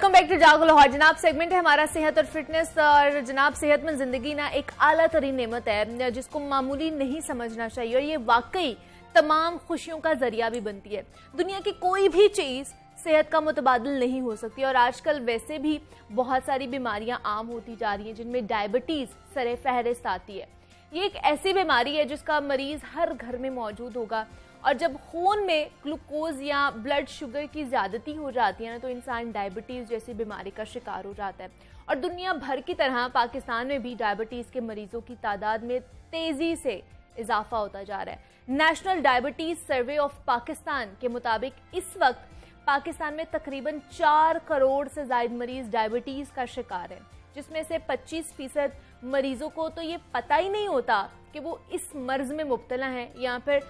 Welcome back to जागो लाहौर। जनाब, segment है हमारा सेहत और फिटनेस। और जनाब, सेहतमंद जिंदगी ना एक आला तरीन नेमत है जिसको मामूली नहीं समझना चाहिए, और ये वाकई तमाम खुशियों का जरिया भी बनती है। दुनिया की कोई भी चीज सेहत का मुतबादिल नहीं हो सकती, और आजकल वैसे भी बहुत सारी बीमारियां आम होती जा रही हैं जिनमें डायबिटीज सरे फहरिस्त आती है। ये एक ऐसी बीमारी है जिसका मरीज हर घर में मौजूद होगा, और जब खून में ग्लूकोज या ब्लड शुगर की ज्यादती हो जाती है ना, तो इंसान डायबिटीज जैसी बीमारी का शिकार हो जाता है। और दुनिया भर की तरह पाकिस्तान में भी डायबिटीज के मरीजों की तादाद में तेजी से इजाफा होता जा रहा है। National diabetes survey of Pakistan के मुताबिक इस वक्त पाकिस्तान में तकरीबन 4 करोड़ से ज्यादा मरीज डायबिटीज का शिकार है, जिसमें से 25% मरीजों को तो ये पता ही नहीं होता कि वो इस मर्ज में मुब्तला हैं, या फिर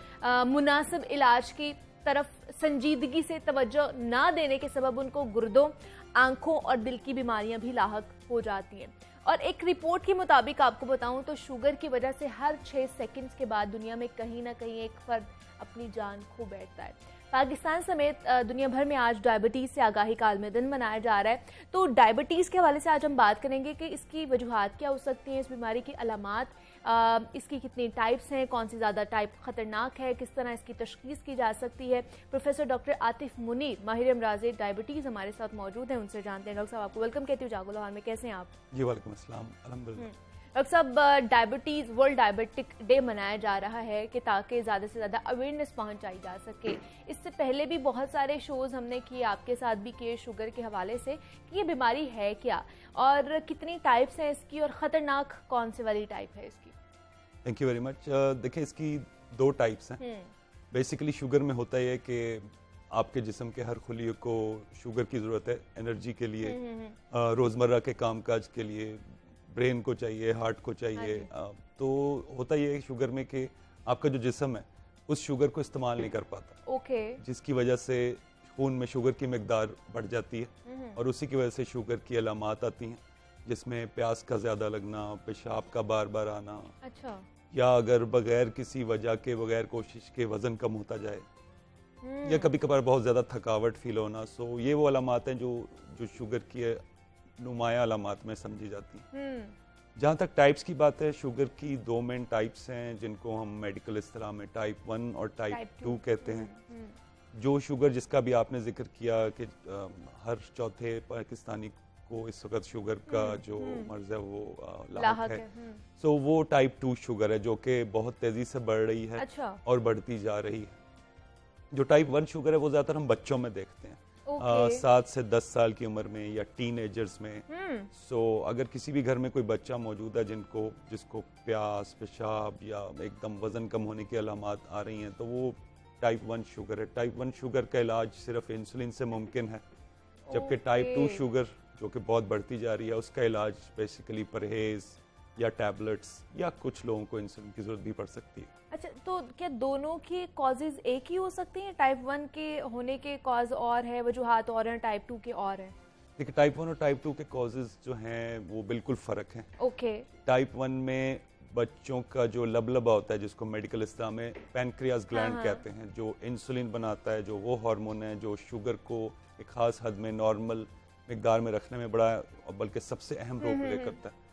मुनासिब इलाज की तरफ संजीदगी से तवज्जो ना देने के सबब उनको गुर्दों, आंखों और दिल की बीमारियां भी लाहक हो जाती हैं। और एक रिपोर्ट के मुताबिक आपको बताऊं तो शुगर की वजह से हर 6 सेकंड्स के बाद दुनिया में कहीं ना कहीं एक फर्द अपनी जान खो बैठता है। पाकिस्तान समेत दुनिया भर में आज डायबिटीज से आगाही का आलमी दिन मनाया जा रहा है। तो डायबिटीज के हवाले से आज हम बात करेंगे कि इसकी वजूहात क्या हो सकती हैं, इस बीमारी की अलामात, इसकी कितनी टाइप्स हैं, कौन सी ज़्यादा टाइप खतरनाक है, किस तरह इसकी तशखीस की जा सकती है। प्रोफेसर डॉक्टर आतिफ मुनीर, माहिर अमराज़ डायबिटीज़, हमारे साथ मौजूद हैं, उनसे जानते हैं। डॉक्टर साहब, आपको वेलकम कहती हूँ जागो लाहौर में, कैसे हैं आप? जी वालेकुम अस्सलाम, अल्हम्दुलिल्लाह। डॉक्टर साहब, डायबिटीज़ वर्ल्ड डायबिटिक डे मनाया जा रहा है कि ताकि ज़्यादा से ज़्यादा अवेयरनेस पहुंचाई जा सके। इससे पहले भी बहुत सारे शोज़ हमने किए, आपके साथ भी किए शुगर के हवाले से, कि ये बीमारी है क्या और कितनी टाइप्स हैं इसकी, और ख़तरनाक कौन से वाली टाइप है इसकी? Thank you very much. देखिए, इसकी 2 टाइप्स हैं। बेसिकली शुगर में होता है कि आपके जिस्म के हर खुली को शुगर की ज़रूरत है एनर्जी के लिए, रोज़मर्रा के कामकाज के लिए, ब्रेन को चाहिए, हार्ट को चाहिए। तो होता ये है शुगर में कि आपका जो जिस्म है उस शुगर को इस्तेमाल नहीं कर पाता, जिसकी वजह से खून में शुगर की मिकदार बढ़ जाती है, और उसी की वजह से शुगर की अलामात आती हैं, जिसमें प्यास का ज़्यादा लगना, पेशाब का बार बार आना। अच्छा। या अगर बगैर किसी वजह के, बगैर कोशिश के वज़न कम होता जाए, या कभी कभार बहुत ज़्यादा थकावट फील होना। सो ये वो अलामात हैं जो शुगर की नुमाया अलामात में समझी जाती हैं। जहाँ तक टाइप्स की बात है, शुगर की 2 मेन टाइप्स हैं जिनको हम मेडिकल इस्तिलाह में टाइप 1 और टाइप 2 कहते हैं। जो शुगर जिसका भी आपने जिक्र किया कि हर चौथे पाकिस्तानी को इस वक्त शुगर का जो मर्ज है वो लाहक है। सो वो टाइप 2 शुगर है जो कि बहुत तेज़ी से बढ़ रही है। अच्छा। और बढ़ती जा रही है। जो टाइप 1 शुगर है वो ज़्यादातर हम बच्चों में देखते हैं, 7 से 10 साल की उम्र में या टीनेजर्स में। सो अगर किसी भी घर में कोई बच्चा मौजूद है जिसको प्यास, पेशाब या एकदम वजन कम होने की अलामात आ रही हैं, तो वो टाइप 1 शुगर है। टाइप 1 शुगर का इलाज सिर्फ इंसुलिन से मुमकिन है, जबकि टाइप 2 शुगर जो कि बहुत बढ़ती जा रही है, उसका इलाज बेसिकली परहेज या टैबलेट्स, या कुछ लोगों को इंसुलिन की जरूरत भी पड़ सकती है। अच्छा, तो क्या दोनों के कॉजेज एक ही हो सकते हैं? टाइप 1 के होने के कॉज और है, वजूहात और हैं, टाइप 2 के और हैं? देखिए, टाइप 1 और टाइप 2 के कॉजेज जो हैं वो बिल्कुल फ़र्क हैं। टाइप 1 में बच्चों का जो लबलबा होता है, जिसको मेडिकल इस्तेलाह में पैनक्रियाज ग्लैंड कहते हैं, जो इंसुलिन बनाता है, जो वो हार्मोन है जो शुगर को एक ख़ास हद में नॉर्मल मिकदार में रखने में बड़ा, बल्कि सबसे अहम रोल प्ले करता है।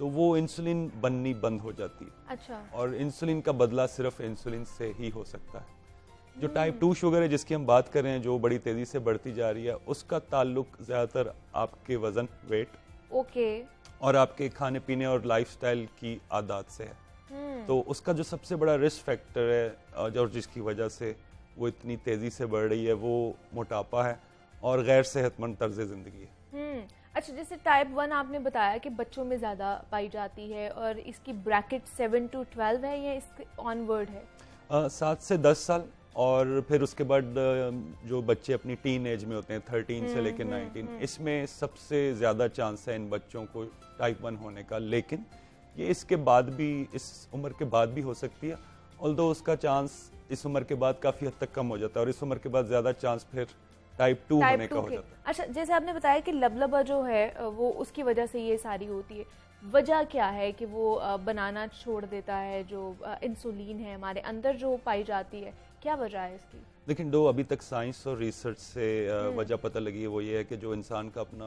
सो वो इंसुलिन बननी बंद हो जाती है। अच्छा। और इंसुलिन का बदला सिर्फ इंसुलिन से ही हो सकता है। जो टाइप 2 शुगर है जिसकी हम बात कर रहे हैं, जो बड़ी तेजी से बढ़ती जा रही है, उसका ताल्लुक ज्यादातर आपके वजन, वेट और आपके खाने पीने और लाइफस्टाइल की आदत से है। तो उसका जो सबसे बड़ा रिस्क फैक्टर है जो जिसकी वजह से वो इतनी तेजी से बढ़ रही है, वो मोटापा है और गैर सेहतमंद तर्ज जिंदगी है। अच्छा, जैसे टाइप 1 आपने बताया कि बच्चों में ज़्यादा पाई जाती है, और इसकी ब्रैकेट 7 to 12 है या इसके ऑनवर्ड है? 7 से 10 साल, और फिर उसके बाद जो बच्चे अपनी टीन एज में होते हैं, 13 से लेकर 19, इसमें सबसे ज़्यादा चांस है इन बच्चों को टाइप 1 होने का। लेकिन ये इसके बाद भी, इस उम्र के बाद भी हो सकती है, ऑल्दो उसका चांस इस उम्र के बाद काफ़ी हद तक कम हो जाता है, और इस उम्र के बाद ज़्यादा चांस फिर टाइप 2 होने का हो जाता है। अच्छा, जैसे आपने बताया कि लबलबा जो है वो उसकी वजह से ये सारी होती है, वजह क्या है कि वो बनाना छोड़ देता है? जो इंसुलिन है हमारे अंदर जो पाई जाती है, क्या वजह है इसकी? लेकिन जो अभी तक साइंस और रिसर्च से वजह पता लगी है वो ये है कि जो इंसान का अपना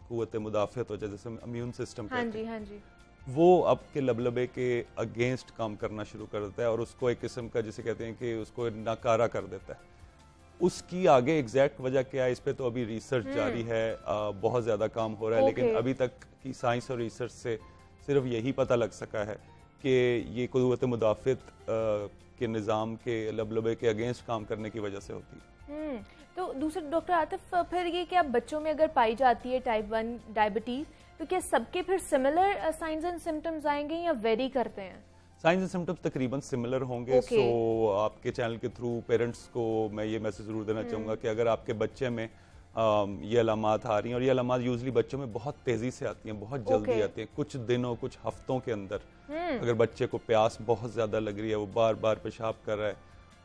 कुव्वत मुदाफ़ियत हो जाए, जैसे इम्यून सिस्टम कहते हैं, हाँ जी, वो आपके लबलबे के अगेंस्ट काम करना शुरू कर देता है और उसको एक किस्म का, जिसे कहते हैं कि उसको नाकारा कर देता है। उसकी आगे एग्जैक्ट वजह क्या है, इस पे तो अभी रिसर्च जारी है, बहुत ज़्यादा काम हो रहा है, लेकिन अभी तक की साइंस और रिसर्च से सिर्फ यही पता लग सका है कि ये कुव्वत मुदाफ़ियत के निज़ाम के लबलबे के अगेंस्ट काम करने की वजह से होती है। तो दूसरे डॉक्टर आतिफ, फिर ये क्या बच्चों में अगर पाई जाती है टाइप 1 डायबिटीज, तो क्या सबके फिर सिमिलर साइंस एंड सिम्टम्स आएंगे या वेरी करते हैं? साइंस एंड सिम्टम्स तकरीबन सिमिलर होंगे। सो आपके चैनल के थ्रू पेरेंट्स को मैं ये मैसेज जरूर देना चाहूँगा कि अगर आपके बच्चे में ये अलामात आ रही हैं, और ये अलामात यूजली बच्चों में बहुत तेज़ी से आती हैं, बहुत जल्दी आती हैं, कुछ दिनों कुछ हफ्तों के अंदर। अगर बच्चे को प्यास बहुत ज़्यादा लग रही है, वो बार बार पेशाब कर रहा है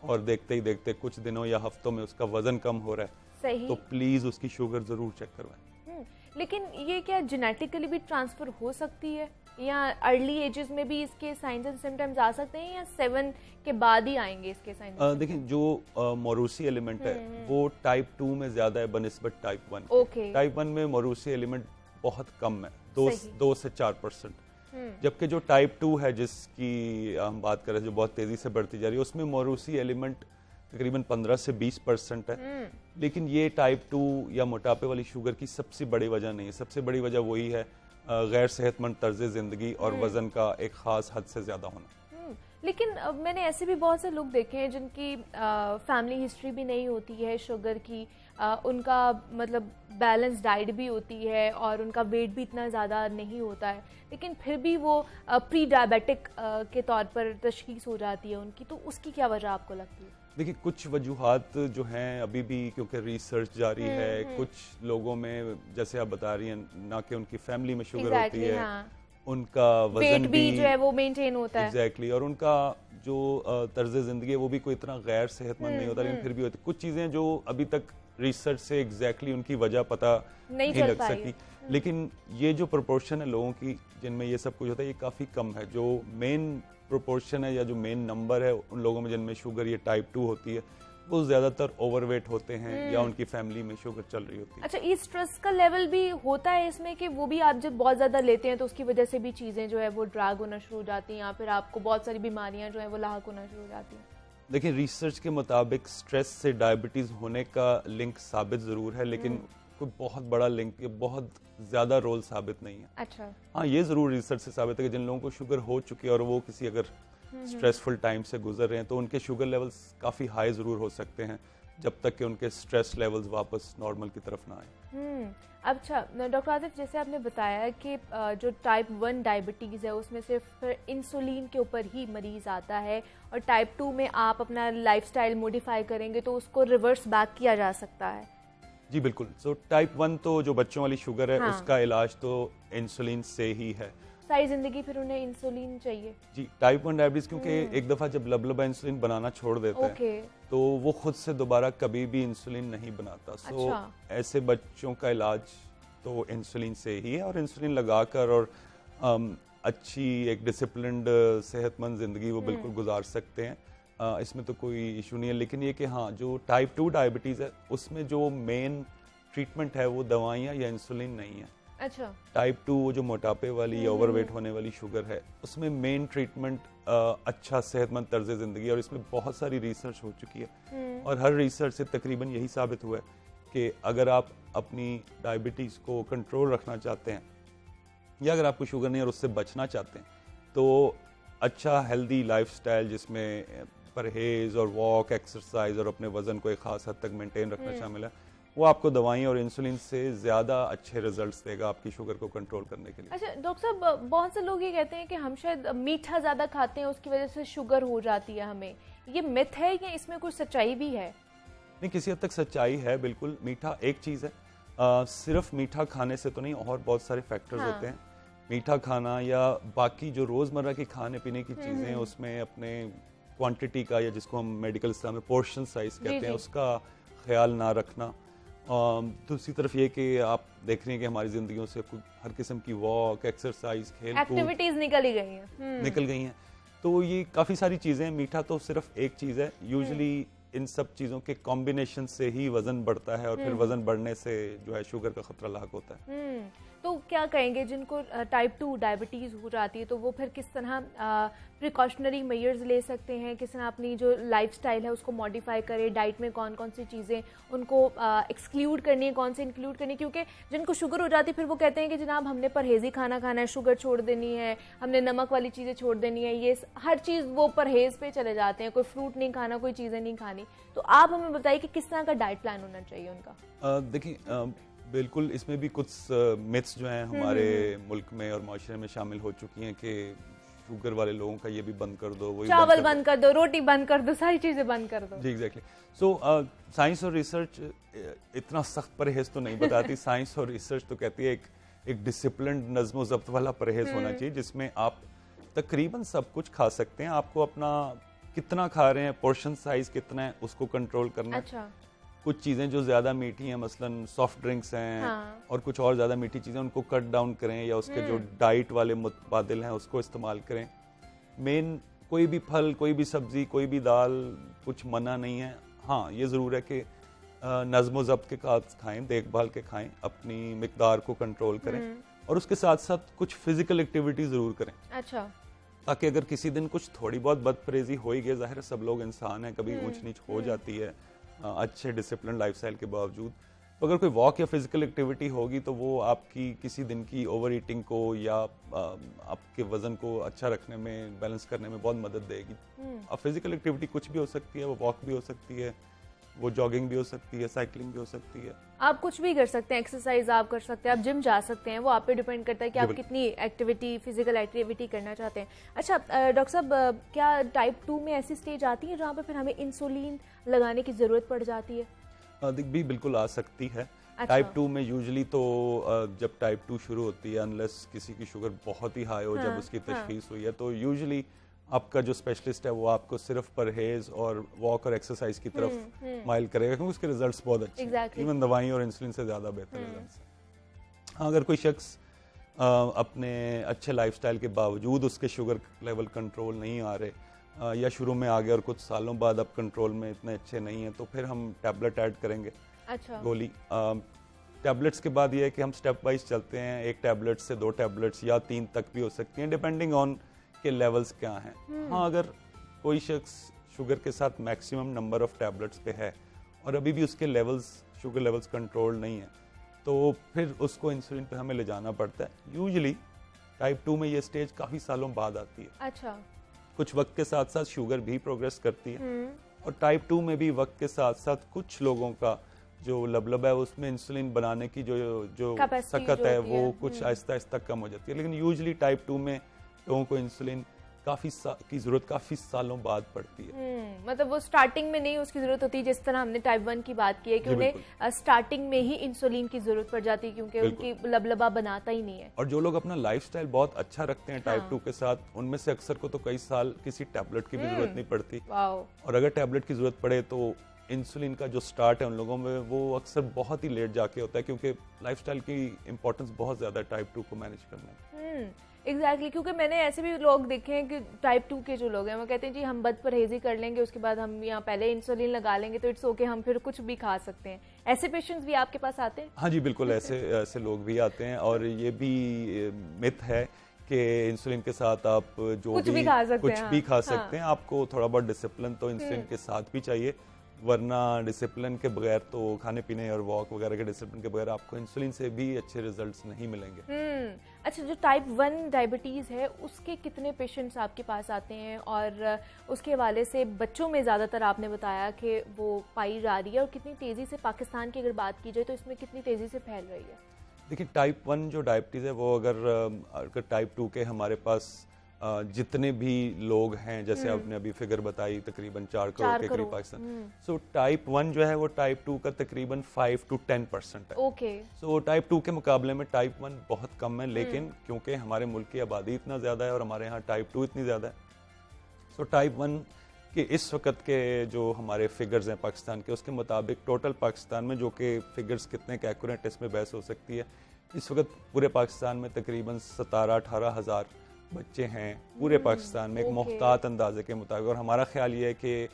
और देखते ही देखते कुछ दिनों या हफ्तों में उसका वजन कम हो रहा है, तो प्लीज़ उसकी शुगर ज़रूर चेक करवाएं। लेकिन ये क्या जेनेटिकली भी ट्रांसफ़र हो सकती है, या अर्ली एजेस में भी इसके साइंस एंड सिम्टम्स आ सकते हैं, या 7 के बाद ही आएंगे इसके साइंस? देखिए, जो मौरूसी एलिमेंट है वो टाइप 2 में ज़्यादा है बनिस्बत टाइप 1। टाइप 1 में मौरूसी एलिमेंट बहुत कम है, 2 से 4%। जबकि जो टाइप 2 है, जिसकी हम बात कर रहे हैं, जो बहुत तेज़ी से बढ़ती जा रही है, उसमें मौरूसी एलिमेंट तकरीबन 15 से 20% है। लेकिन ये टाइप 2 या मोटापे वाली शुगर की सबसे बड़ी वजह नहीं है। सबसे बड़ी वजह वही है गैर सेहतमंद तर्ज ज़िंदगी और वज़न का एक ख़ास हद से ज़्यादा होना। लेकिन मैंने ऐसे भी बहुत से लोग देखे हैं जिनकी फैमिली हिस्ट्री भी नहीं होती है शुगर की, उनका मतलब बैलेंस डाइट भी होती है और उनका वेट भी इतना ज़्यादा नहीं होता है, लेकिन फिर भी वो प्री डायबिटिक के तौर पर तशखीस हो जाती है उनकी, तो उसकी क्या वजह आपको लगती है? देखिए, कुछ वजूहात जो हैं अभी भी, क्योंकि रिसर्च जारी है, कुछ लोगों में जैसे आप बता रही हैं ना कि उनकी फैमिली में शुगर होती है, उनका वजन भी जो है वो मेंटेन होता है, एग्जैक्टली, और उनका जो तर्ज ज़िंदगी है वो भी कोई इतना गैर सेहतमंद नहीं होता, लेकिन फिर भी होती कुछ चीज़ें जो अभी तक रिसर्च से एग्जैक्टली उनकी वजह पता नहीं लग सकी। लेकिन ये जो प्रोपोर्शन है लोगों की जिनमें ये सब कुछ होता है, ये काफ़ी कम है। जो मेन प्रोपोर्शन है या जो मेन नंबर है उन लोगों में जिनमें शुगर ये टाइप 2 होती है, वो ज़्यादातर ओवरवेट होते हैं या उनकी फैमिली में शुगर चल रही होती है। अच्छा, ये स्ट्रेस का लेवल भी होता है इसमें कि वो भी आप जब बहुत ज़्यादा लेते हैं तो उसकी वजह से भी चीज़ें जो है वो ड्रैग होना शुरू हो जाती हैं, या फिर आपको बहुत सारी बीमारियां जो है वो लाहक होना शुरू हो जाती हैं? देखिए, रिसर्च के मुताबिक स्ट्रेस से डायबिटीज़ होने का लिंक साबित ज़रूर है, लेकिन कोई बहुत बड़ा लिंक, बहुत ज़्यादा रोल साबित नहीं है। अच्छा। हाँ, ये ज़रूर रिसर्च से साबित है कि जिन लोगों को शुगर हो चुकी है और वो किसी अगर स्ट्रेसफुल टाइम से गुजर रहे हैं, तो उनके शुगर लेवल्स काफ़ी हाई ज़रूर हो सकते हैं जब तक कि उनके स्ट्रेस लेवल्स वापस नॉर्मल की तरफ ना आए। अच्छा डॉक्टर आतिफ, जैसे आपने बताया कि जो टाइप 1 डायबिटीज़ है उसमें सिर्फ इंसुलिन के ऊपर ही मरीज़ आता है, और टाइप 2 में आप अपना लाइफस्टाइल मॉडिफाई करेंगे तो उसको रिवर्स बैक किया जा सकता है? जी बिल्कुल। सो टाइप 1 तो जो बच्चों वाली शुगर है, उसका इलाज तो इंसुलिन से ही है। सारी जिंदगी फिर उन्हें इंसुलिन चाहिए? जी, टाइप 1 डायबिटीज क्योंकि एक दफ़ा जब लबलबा इंसुलिन बनाना छोड़ देता है तो वो खुद से दोबारा कभी भी इंसुलिन नहीं बनाता। सो ऐसे बच्चों का इलाज तो इंसुलिन से ही है, और इंसुलिन लगाकर और अच्छी एक डिसिप्लिन्ड सेहतमंद ज़िंदगी वो बिल्कुल गुजार सकते हैं। इसमें तो कोई इशू नहीं है। लेकिन ये कि हाँ, जो टाइप 2 डायबिटीज़ है उसमें जो मेन ट्रीटमेंट है वो दवाइयाँ या इंसुलिन नहीं है। अच्छा। टाइप 2 वो जो मोटापे वाली या ओवरवेट होने वाली शुगर है, उसमें मेन ट्रीटमेंट अच्छा सेहतमंद तर्ज ज़िंदगी, और इसमें बहुत सारी रिसर्च हो चुकी है और हर रिसर्च से तकरीबन यही साबित हुआ है कि अगर आप अपनी डायबिटीज़ को कंट्रोल रखना चाहते हैं या अगर आपको शुगर नहीं और उससे बचना चाहते हैं, तो अच्छा हेल्दी लाइफस्टाइल जिसमें परहेज़ और वॉक, एक्सरसाइज और अपने वज़न को एक ख़ास हद तक मेंटेन रखना शामिल है, वो आपको दवाइयाँ और इंसुलिन से ज़्यादा अच्छे रिजल्ट्स देगा आपकी शुगर को कंट्रोल करने के लिए। अच्छा डॉक्टर साहब, बहुत से लोग ये कहते हैं कि हम शायद मीठा ज़्यादा खाते हैं उसकी वजह से शुगर हो जाती है हमें, ये मिथ है या इसमें कुछ सच्चाई भी है? नहीं, किसी हद तक सच्चाई है। बिल्कुल, मीठा एक चीज़ है, सिर्फ मीठा खाने से तो नहीं, और बहुत सारे फैक्टर्स होते हैं। मीठा खाना या बाकी जो रोज़मर्रा की खाने पीने की चीज़ें हैं उसमें अपने क्वांटिटी का, या जिसको हम मेडिकल इस्लाम में पोर्शन साइज़ कहते हैं, उसका ख्याल ना रखना। दूसरी तरफ ये कि आप देख रहे हैं कि हमारी ज़िंदगियों से हर किस्म की वॉक, एक्सरसाइज, खेल एक्टिविटीज़ निकल गई हैं। तो ये काफ़ी सारी चीज़ें, मीठा तो सिर्फ एक चीज़ है। यूजुअली इन सब चीज़ों के कॉम्बिनेशन से ही वज़न बढ़ता है और फिर वज़न बढ़ने से जो है शुगर का खतरा लाक होता है। तो क्या कहेंगे जिनको टाइप 2 डायबिटीज़ हो जाती है तो वो फिर किस तरह प्रिकॉशनरी मेजर्स ले सकते हैं, किस तरह अपनी जो लाइफस्टाइल है उसको मॉडिफाई करें, डाइट में कौन कौन सी चीज़ें उनको एक्सक्लूड करनी है, कौन से इंक्लूड करनी है? क्योंकि जिनको शुगर हो जाती है फिर वो कहते हैं कि जनाब हमने परहेज़ी खाना खाना है, शुगर छोड़ देनी है, हमने नमक वाली चीज़ें छोड़ देनी है, ये हर चीज़ वो परहेज़ पे चले जाते हैं, कोई फ्रूट नहीं खाना, कोई चीज़ें नहीं खानी। तो आप हमें बताइए कि किस तरह का डाइट प्लान होना चाहिए उनका? देखिए बिल्कुल इसमें भी कुछ मिथ्स जो हैं हमारे मुल्क में और माशरे में शामिल हो चुकी हैं कि शुगर वाले लोगों का ये भी बंद कर दो, वही चावल बंद कर दो, रोटी बंद कर दो, सारी चीजें बंद कर दो। जी एग्जैक्टली। सो साइंस और रिसर्च इतना सख्त परहेज तो नहीं बताती। साइंस और रिसर्च तो कहती है एक डिसिप्लिन नज़्म ज़ब्त वाला परहेज होना चाहिए जिसमें आप तकरीबन सब कुछ खा सकते हैं। आपको अपना कितना खा रहे हैं, पोर्शन साइज कितना है, उसको कंट्रोल करना है। अच्छा। कुछ चीज़ें जो ज़्यादा मीठी हैं, मसलन सॉफ्ट ड्रिंक्स हैं, हाँ। और कुछ और ज़्यादा मीठी चीज़ें, उनको कट डाउन करें या उसके जो डाइट वाले मुतबादिल हैं उसको इस्तेमाल करें। मेन कोई भी फल, कोई भी सब्ज़ी, कोई भी दाल, कुछ मना नहीं है। हाँ, ये ज़रूर है कि नज़्म ज़ब्त के साथ खाएं, देखभाल के खाएं, अपनी मिकदार को कंट्रोल करें और उसके साथ साथ कुछ फिजिकल एक्टिविटी ज़रूर करें। अच्छा। ताकि अगर किसी दिन कुछ थोड़ी बहुत बदपरहेज़ी हो ही गई, ज़ाहिर है सब लोग इंसान हैं, कभी ऊंच नीच हो जाती है अच्छे डिसिप्लिन लाइफस्टाइल के बावजूद, तो अगर कोई वॉक या फिजिकल एक्टिविटी होगी तो वो आपकी किसी दिन की ओवर ईटिंग को या आपके वजन को अच्छा रखने में, बैलेंस करने में बहुत मदद देगी। अब फिजिकल एक्टिविटी कुछ भी हो सकती है, वो वॉक भी हो सकती है, वो जॉगिंग भी हो सकती है, साइकिलिंग भी हो सकती है। आप कुछ भी कर सकते हैं, एक्सरसाइज आप कर सकते हैं, आप जिम जा सकते हैं, वो आप पे डिपेंड करता है कि आप कितनी एक्टिविटी, फिजिकल एक्टिविटी करना चाहते हैं। अच्छा डॉक्टर साहब, क्या टाइप 2 में ऐसी स्टेज आती है जहाँ पे फिर हमें इंसुलिन लगाने की ज़रूरत पड़ जाती है? भी बिल्कुल आ सकती है। अच्छा। टाइप 2 में यूजली तो जब टाइप 2 शुरू होती है, अनलेस किसी की शुगर बहुत ही हाई हो, जब उसकी तशखीस हुई है, तो यूजली आपका जो स्पेशलिस्ट है वो आपको सिर्फ परहेज और वॉक और एक्सरसाइज की तरफ माइल करेगा, क्योंकि उसके रिजल्ट्स बहुत अच्छे हैं। इवन दवाई और इंसुलिन से ज़्यादा बेहतर रिजल्ट्स हैं। हाँ, अगर कोई शख्स अपने अच्छे लाइफस्टाइल के बावजूद उसके शुगर लेवल कंट्रोल नहीं आ रहे, या शुरू में आ गए और कुछ सालों बाद अब कंट्रोल में इतने अच्छे नहीं हैं, तो फिर हम टैबलेट ऐड करेंगे। अच्छा। गोली टैबलेट्स के बाद ये है कि हम स्टेप वाइज चलते हैं, एक टैबलेट से 2 टैबलेट्स या 3 तक भी हो सकती हैं, डिपेंडिंग ऑन के लेवल्स क्या हैं। हाँ, अगर कोई शख्स शुगर के साथ मैक्सिमम नंबर ऑफ टैबलेट्स पे है और अभी भी उसके लेवल्स, शुगर लेवल्स कंट्रोल नहीं है, तो फिर उसको इंसुलिन पे हमें ले जाना पड़ता है। यूजुअली टाइप 2 में ये स्टेज काफ़ी सालों बाद आती है। अच्छा। कुछ वक्त के साथ साथ शुगर भी प्रोग्रेस करती है और टाइप 2 में भी वक्त के साथ साथ कुछ लोगों का जो लबलब है उसमें इंसुलिन बनाने की जो सकत है वो कुछ आहिस्ता आहिस्ता कम हो जाती है। लेकिन यूजुअली टाइप 2 में लोगों को इंसुलिन की जरूरत काफी सालों बाद पड़ती है। मतलब वो स्टार्टिंग में नहीं उसकी जरूरत होती, जिस तरह हमने टाइप 1 की बात की है कि उन्हें स्टार्टिंग में ही इंसुलिन की जरूरत पड़ जाती है क्योंकि उनकी लबलबा बनाता ही नहीं है। और जो लोग अपना लाइफस्टाइल बहुत अच्छा रखते हैं टाइप 2 के साथ, उनमें से अक्सर को तो कई साल किसी टैबलेट की भी जरूरत नहीं पड़ती। और अगर टैबलेट की जरूरत पड़े तो इंसुलिन का जो स्टार्ट है उन लोगों में वो अक्सर बहुत ही लेट जाके होता है, क्योंकि लाइफस्टाइल की इंपॉर्टेंस बहुत ज्यादा है टाइप 2 को मैनेज करने में। एग्जैक्टली, क्योंकि मैंने ऐसे भी लोग देखे हैं कि टाइप 2 के जो लोग हैं वो कहते हैं जी हम बद परहेजी कर लेंगे, उसके बाद हम यहाँ पहले इंसुलिन लगा लेंगे तो इट्स ओके, हम फिर कुछ भी खा सकते हैं। ऐसे पेशेंट्स भी आपके पास आते हैं? हाँ जी बिल्कुल, ऐसे लोग भी आते हैं। और ये भी मिथ है कि इंसुलिन के साथ आप जो कुछ भी खा सकते हैं। आपको थोड़ा बहुत डिसिप्लिन तो इंसुलिन के साथ भी चाहिए, वरना डिसिप्लिन के बगैर तो खाने पीने और वॉक वगैरह के डिसिप्लिन के बगैर आपको इंसुलिन से भी अच्छे रिजल्ट्स नहीं मिलेंगे। अच्छा, जो टाइप 1 डायबिटीज़ है उसके कितने पेशेंट्स आपके पास आते हैं, और उसके हवाले से बच्चों में ज़्यादातर आपने बताया कि वो पाई जा रही है, और कितनी तेज़ी से पाकिस्तान की अगर बात की जाए तो इसमें कितनी तेज़ी से फैल रही है? देखिए, टाइप 1 जो डायबिटीज़ है वो अगर टाइप 2 के हमारे पास जितने भी लोग हैं, जैसे आपने अभी फिगर बताई तकरीबन 4 करोड़ के करीब पाकिस्तान, सो टाइप 1 जो है वो टाइप 2 का तकरीबन 5 to 10% है। ओके। सो टाइप 2 के मुकाबले में टाइप 1 बहुत कम है, लेकिन क्योंकि हमारे मुल्क की आबादी इतना ज़्यादा है और हमारे यहाँ टाइप 2 इतनी ज़्यादा है, सो टाइप 1 के इस वक्त के जो हमारे फिगर्स हैं पाकिस्तान के, उसके मुताबिक टोटल पाकिस्तान में, जो कि फिगर्स कितने के एक्यूरेट इसमें बहस हो सकती है, इस वक्त पूरे पाकिस्तान में तकरीबन 17-18 हज़ार बच्चे हैं पूरे पाकिस्तान में, एक मुहतात अंदाजे के मुताबिक। और हमारा ख्याल ये है कि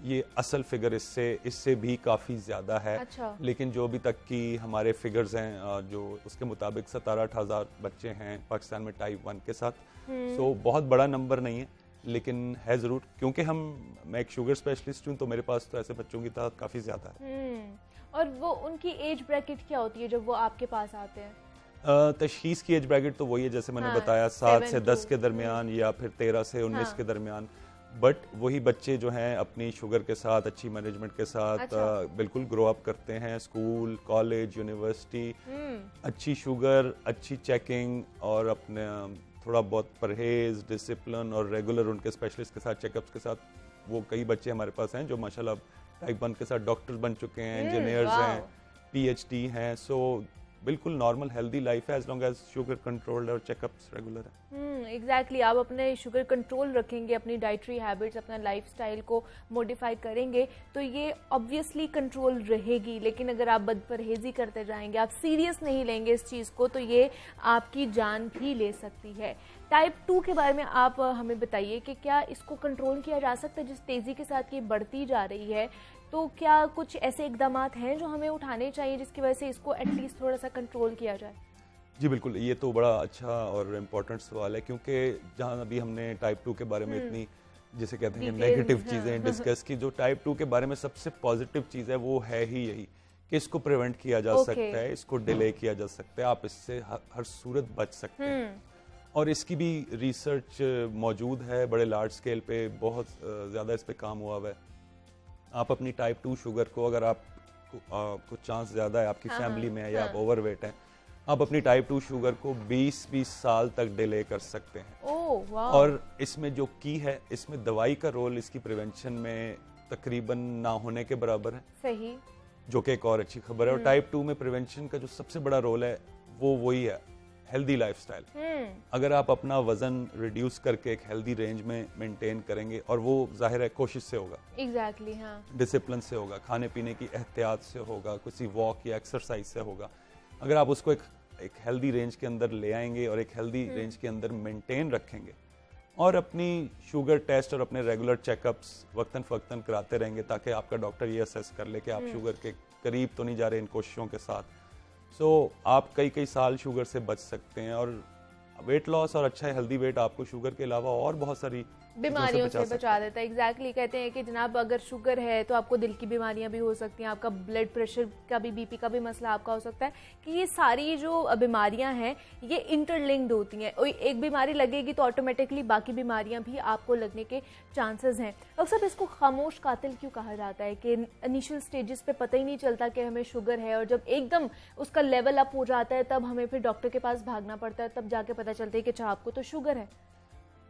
ये असल फिगर इससे भी काफ़ी ज़्यादा है। अच्छा। लेकिन जो अभी तक की हमारे फिगर्स हैं जो उसके मुताबिक 17-18 हज़ार बच्चे हैं पाकिस्तान में टाइप 1 के साथ। सो बहुत बड़ा नंबर नहीं है, लेकिन है ज़रूर, क्योंकि मैं एक शुगर स्पेशलिस्ट हूँ, तो मेरे पास तो ऐसे बच्चों की तादाद काफ़ी ज़्यादा है। और वो उनकी एज ब्रैकेट क्या होती है जब वो आपके पास आते हैं? तशखीस की एज ब्रैकेट तो वही है जैसे मैंने बताया, 7 से 10 के दरमियान या फिर 13 से 19 के दरमियान। बट वही बच्चे जो हैं अपनी शुगर के साथ, अच्छी मैनेजमेंट के साथ बिल्कुल ग्रो अप करते हैं। स्कूल, कॉलेज, यूनिवर्सिटी, अच्छी शुगर, अच्छी चेकिंग और अपने थोड़ा बहुत परहेज, डिसिप्लिन और रेगुलर उनके स्पेशलिस्ट के साथ चेकअप्स के साथ, वो कई बच्चे हमारे पास हैं जो माशाल्लाह टाइप 1 के साथ डॉक्टर्स बन चुके हैं, इंजीनियर्स हैं, PhD हैं। सो बिल्कुल नॉर्मल हेल्दी लाइफ है as long as sugar controlled और चेकअप्स रेगुलर है। एग्जैक्टली आप अपने शुगर कंट्रोल रखेंगे, अपनी डाइटरी हैबिट्स, अपना लाइफस्टाइल को मॉडिफाई करेंगे तो ये ऑब्वियसली कंट्रोल रहेगी। लेकिन अगर आप बदपरहेजी करते जाएंगे, आप सीरियस नहीं लेंगे इस चीज़ को, तो ये आपकी जान भी ले सकती है। टाइप 2 के बारे में आप हमें बताइए कि क्या इसको कंट्रोल किया जा सकता है? जिस तेज़ी के साथ ये बढ़ती जा रही है, तो क्या कुछ ऐसे इकदामात हैं जो हमें उठाने चाहिए जिसकी वजह से इसको एटलीस्ट थोड़ा सा कंट्रोल किया जाए? जी बिल्कुल, ये तो बड़ा अच्छा और इम्पोर्टेंट सवाल है, क्योंकि जहाँ अभी हमने टाइप 2 के बारे में इतनी जिसे कहते हैं नेगेटिव चीज़ें डिस्कस की, जो टाइप 2 के बारे में सबसे पॉजिटिव चीज़ है वो है ही यही कि इसको प्रिवेंट किया जा सकता है, इसको डिले किया जा सकता है, आप इससे हर सूरत बच सकते हैं। और इसकी भी रिसर्च मौजूद है बड़े लार्ज स्केल पे, बहुत ज़्यादा इस पे काम हुआ हुआ है। आप अपनी टाइप 2 शुगर को, अगर आप कुछ चांस ज़्यादा है आपकी फैमिली में है या आप ओवरवेट हैं, आप अपनी टाइप 2 शुगर को 20-20 साल तक डिले कर सकते हैं। ओह वाह। और इसमें जो की है, इसमें दवाई का रोल इसकी प्रिवेंशन में तकरीबन ना होने के बराबर है। सही। जो कि एक और अच्छी खबर है। और टाइप 2 में प्रिवेंशन का जो सबसे बड़ा रोल है वो वही है, हेल्दी लाइफस्टाइल। अगर आप अपना वजन रिड्यूस करके एक हेल्दी रेंज में मेंटेन करेंगे, और वो जाहिर है कोशिश से होगा, एग्जैक्टली हाँ, डिसिप्लिन से होगा, खाने पीने की एहतियात से होगा, किसी वॉक या एक्सरसाइज से होगा। अगर आप उसको एक हेल्दी रेंज के अंदर ले आएंगे और एक हेल्दी रेंज के अंदर मेंटेन रखेंगे, और अपनी शुगर टेस्ट और अपने रेगुलर चेकअप्स वक्तन फ़वक्तन कराते रहेंगे, ताकि आपका डॉक्टर ये असेस कर ले कि आप शुगर के करीब तो नहीं जा रहे इन कोशिशों के साथ। सो आप कई साल शुगर से बच सकते हैं। और वेट लॉस और अच्छा हेल्दी वेट आपको शुगर के अलावा और बहुत सारी बीमारियों से बचा देता है। एग्जैक्टली कहते हैं कि जनाब अगर शुगर है तो आपको दिल की बीमारियां भी हो सकती हैं, आपका ब्लड प्रेशर का भी, बीपी का भी मसला आपका हो सकता है, कि ये सारी जो बीमारियां हैं ये इंटरलिंक्ड होती हैं। एक बीमारी लगेगी तो ऑटोमेटिकली बाकी बीमारियां भी आपको लगने के चांसेस हैं। अक्सर इसको खामोश कातिल क्यों कहा जाता है कि इनिशियल स्टेजेस पे पता ही नहीं चलता कि हमें शुगर है, और जब एकदम उसका लेवल अप हो जाता है तब हमें फिर डॉक्टर के पास भागना पड़ता है, तब जाके पता चलता है कि अच्छा आपको तो शुगर है।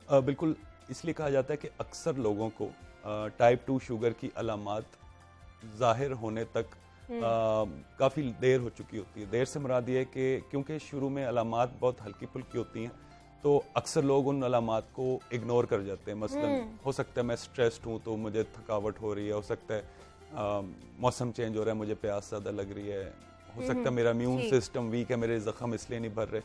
बिल्कुल, इसलिए कहा जाता है कि अक्सर लोगों को टाइप 2 शुगर की अलामात जाहिर होने तक काफ़ी देर हो चुकी होती है। देर से मुराद ये है कि क्योंकि शुरू में अलामात बहुत हल्की फुल्की होती हैं, तो अक्सर लोग उन अलामात को इग्नोर कर जाते हैं। मसलन हो सकता है मैं स्ट्रेस्ड हूँ तो मुझे थकावट हो रही है, हो सकता है मौसम चेंज हो रहा है, मुझे प्यास ज़्यादा लग रही है, हो सकता है मेरा इम्यून सिस्टम वीक है, मेरे ज़ख्म इसलिए नहीं भर रहे,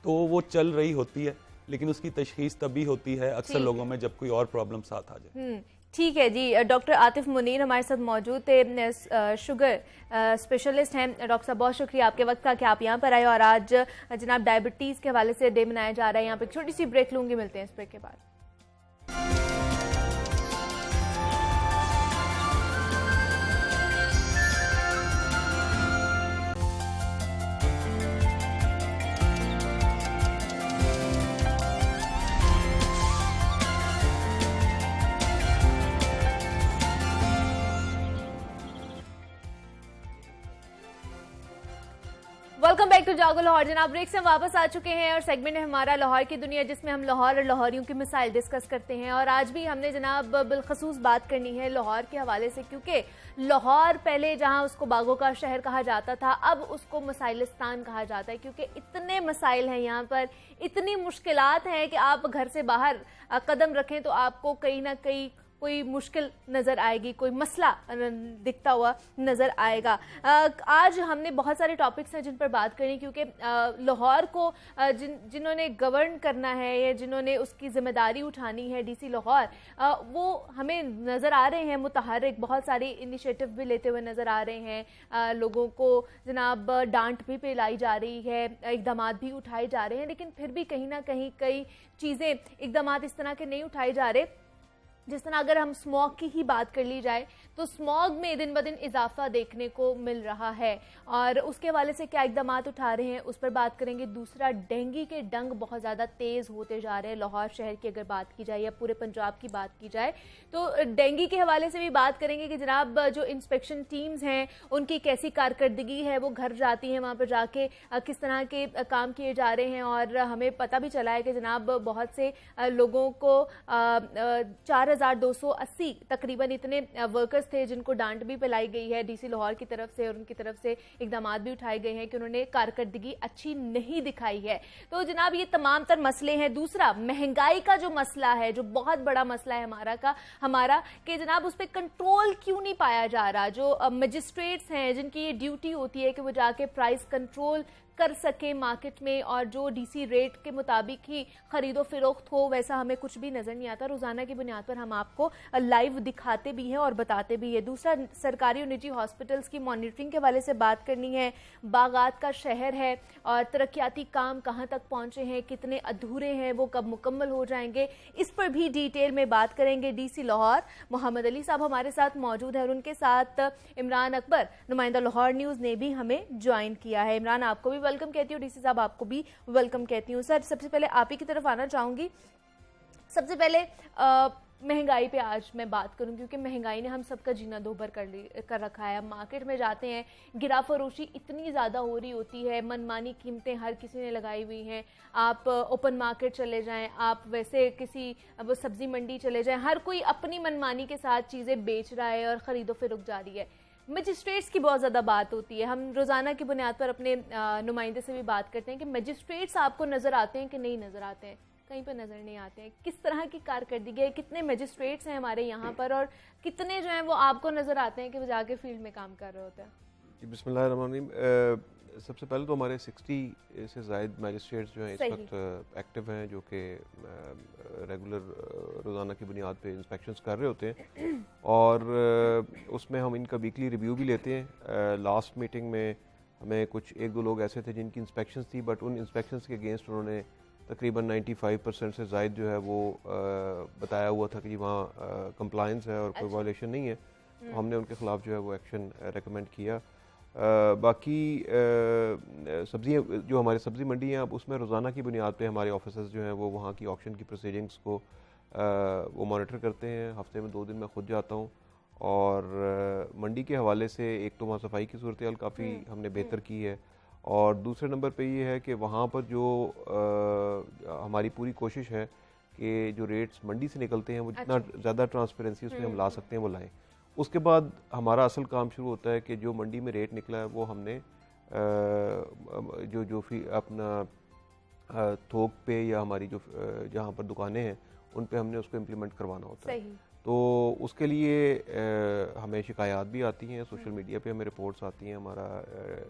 तो वो चल रही होती है। लेकिन उसकी तशखीस तभी होती है अक्सर लोगों में जब कोई और प्रॉब्लम साथ आ जाए। ठीक है जी। डॉक्टर आतिफ मुनीर हमारे साथ मौजूद थे, शुगर स्पेशलिस्ट हैं। डॉक्टर साहब बहुत शुक्रिया आपके वक्त का कि आप यहाँ पर आए, और आज जनाब डायबिटीज़ के हवाले से डे मनाया जा रहा है। यहाँ पे एक छोटी सी ब्रेक लूँगी, मिलते हैं इस ब्रेक के बाद। वेलकम बैक टू जागो लाहौर। जनाब ब्रेक से हम वापस आ चुके हैं और सेगमेंट है हमारा लाहौर की दुनिया, जिसमें हम लाहौर और लाहौरियों की मिसाइल डिस्कस करते हैं। और आज भी हमने जनाब बिलखसूस बात करनी है लाहौर के हवाले से, क्योंकि लाहौर पहले जहां उसको बागों का शहर कहा जाता था, अब उसको मसाइलिस्तान कहा जाता है, क्योंकि इतने मसाइल हैं यहाँ पर, इतनी मुश्किलात हैं कि आप घर से बाहर कदम रखें तो आपको कहीं ना कहीं कोई मुश्किल नज़र आएगी, कोई मसला दिखता हुआ नज़र आएगा। आज हमने बहुत सारे टॉपिक्स हैं जिन पर बात करनी, क्योंकि लाहौर को जिन्होंने गवर्न करना है या जिन्होंने उसकी जिम्मेदारी उठानी है, डीसी लाहौर, वो हमें नज़र आ रहे हैं मुतहर्रिक, बहुत सारी इनिशिएटिव भी लेते हुए नज़र आ रहे हैं। लोगों को जनाब डांट भी पिलाई जा रही है, इकदाम भी उठाए जा रहे हैं, लेकिन फिर भी कहीं ना कहीं कई चीज़ें, इकदाम इस तरह के नहीं उठाए जा रहे। जिस तरह अगर हम स्मॉग की ही बात कर ली जाए तो स्मॉग में दिन ब दिन इजाफा देखने को मिल रहा है, और उसके हवाले से क्या इकदाम उठा रहे हैं उस पर बात करेंगे। दूसरा, डेंगू के डंग बहुत ज़्यादा तेज़ होते जा रहे हैं। लाहौर शहर की अगर बात की जाए या पूरे पंजाब की बात की जाए तो डेंगू के हवाले से भी बात करेंगे कि जनाब जो इंस्पेक्शन टीम्स हैं उनकी कैसी कारकर्दगी है, वो घर जाती हैं, वहाँ पर जाके किस तरह के काम किए जा रहे हैं। और हमें पता भी चला है कि जनाब बहुत से लोगों को 4280 तकरीबन इतने वर्कर्स थे जिनको डांट भी पिलाई गई है डीसी लाहौर की तरफ से, और उनकी तरफ से इकदाम भी उठाए गए हैं कि उन्होंने कारकर्दगी अच्छी नहीं दिखाई है। तो जनाब ये तमाम तर मसले हैं। दूसरा, महंगाई का जो मसला है, जो बहुत बड़ा मसला है हमारा कि जनाब उस पर कंट्रोल क्यों नहीं पाया जा रहा। जो मजिस्ट्रेट्स हैं जिनकी ये ड्यूटी होती है कि वो जाके प्राइस कंट्रोल कर सके मार्केट में, और जो डीसी रेट के मुताबिक ही खरीदो फरोख्त हो, वैसा हमें कुछ भी नजर नहीं आता। रोजाना की बुनियाद पर हम आपको लाइव दिखाते भी हैं और बताते भी हैं। दूसरा, सरकारी और निजी हॉस्पिटल्स की मॉनिटरिंग के हवाले से बात करनी है। बागात का शहर है और तरक्याती काम कहाँ तक पहुंचे हैं, कितने अधूरे हैं, वो कब मुकम्मल हो जाएंगे, इस पर भी डिटेल में बात करेंगे। डीसी लाहौर मोहम्मद अली साहब हमारे साथ मौजूद है और उनके साथ इमरान अकबर, नुमाइंदा लाहौर न्यूज़ ने भी हमें ज्वाइन किया है। इमरान, आपको भी वेलकम कहती हूँ, डीसी साहब आपको भी वेलकम कहती हूँ। सर, सबसे पहले आप ही की तरफ आना चाहूंगी। सबसे पहले महंगाई पे आज मैं बात करूं, क्योंकि महंगाई ने हम सबका जीना दोभर कर रखा है। मार्केट में जाते हैं, गिरा फरोशी इतनी ज़्यादा हो रही होती है, मनमानी कीमतें हर किसी ने लगाई हुई हैं। आप ओपन मार्केट चले जाएं, आप वैसे किसी सब्जी मंडी चले जाएं, हर कोई अपनी मनमानी के साथ चीज़ें बेच रहा है और ख़रीदो फरोख्त जारी है। मजिस्ट्रेट्स की बहुत ज़्यादा बात होती है। हम रोज़ाना की बुनियाद पर अपने नुमाइंदे से भी बात करते हैं कि मजिस्ट्रेट्स आपको नज़र आते हैं कि नहीं नज़र आते हैं, कहीं पर नज़र नहीं आते हैं। किस तरह की कारकर्दगी है, कितने मजिस्ट्रेट्स हैं हमारे यहाँ पर, और कितने जो हैं वो आपको नज़र आते हैं कि वो जाके फील्ड में काम कर रहे होते हैं? बिस्मिल्लाहिर्रहमानिर्रहीम। सबसे पहले तो हमारे 60 से ज़ायद मैजिस्ट्रेट्स जो हैं इस वक्त एक्टिव हैं, जो कि रेगुलर रोज़ाना की बुनियाद पे इंस्पेक्शंस कर रहे होते हैं, और उसमें हम इनका वीकली रिव्यू भी लेते हैं। लास्ट मीटिंग में हमें कुछ 1-2 लोग ऐसे थे जिनकी इंस्पेक्शंस थी, बट उन इंस्पेक्शंस के अगेंस्ट उन्होंने तकरीबन 95% से ज़ायद जो है वो बताया हुआ था कि जी वहाँ कंप्लायंस है और कोई वायलेशन नहीं है। तो हमने उनके ख़िलाफ़ जो है वो एक्शन रेकमेंड किया। बाकी सब्ज़ियाँ जो हमारी सब्ज़ी मंडी हैं, अब उसमें रोज़ाना की बुनियाद पे हमारे ऑफिसर्स जो हैं वो वहाँ की ऑक्शन की प्रोसीडिंग्स को वो मॉनिटर करते हैं। हफ्ते में 2 दिन मैं खुद जाता हूँ, और मंडी के हवाले से एक तो वहाँ सफाई की सूरत हाल काफ़ी हमने बेहतर की है, और दूसरे नंबर पे ये है कि वहाँ पर जो हमारी पूरी कोशिश है कि जो रेट्स मंडी से निकलते हैं वो जितना ज़्यादा ट्रांसपेरेंसी उसमें हम ला सकते हैं वो लाएँ। उसके बाद हमारा असल काम शुरू होता है कि जो मंडी में रेट निकला है वो हमने जो अपना थोक पे या हमारी जो जहाँ पर दुकानें हैं उन पे हमने उसको इम्प्लीमेंट करवाना होता है। तो उसके लिए हमें शिकायत भी आती हैं, सोशल मीडिया पे हमें रिपोर्ट्स आती हैं। हमारा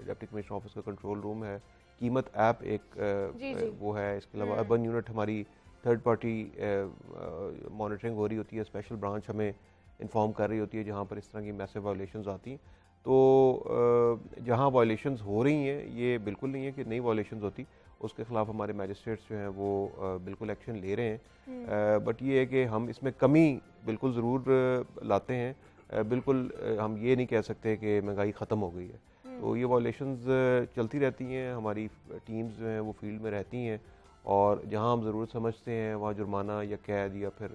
डिप्टी कमिश्नर ऑफिस का कंट्रोल रूम है, कीमत ऐप एक वो है। इसके अलावा अर्बन यूनिट हमारी थर्ड पार्टी मॉनिटरिंग हो रही होती है, स्पेशल ब्रांच हमें इन्फॉर्म कर रही होती है जहाँ पर इस तरह की मैसिव वायलेशंस आती हैं। तो जहाँ वायलेशंस हो रही हैं, ये बिल्कुल नहीं है कि नई वायलेशंस होती, उसके ख़िलाफ़ हमारे मैजिस्ट्रेट्स जो हैं वो बिल्कुल एक्शन ले रहे हैं। बट ये है कि हम इसमें कमी बिल्कुल ज़रूर लाते हैं। बिल्कुल हम ये नहीं कह सकते कि महंगाई ख़त्म हो गई है। तो ये वायलेशंस चलती रहती हैं, हमारी टीम्स जो हैं वो फील्ड में रहती हैं, और जहाँ हम ज़रूरत समझते हैं वहाँ जुर्माना या कैद या फिर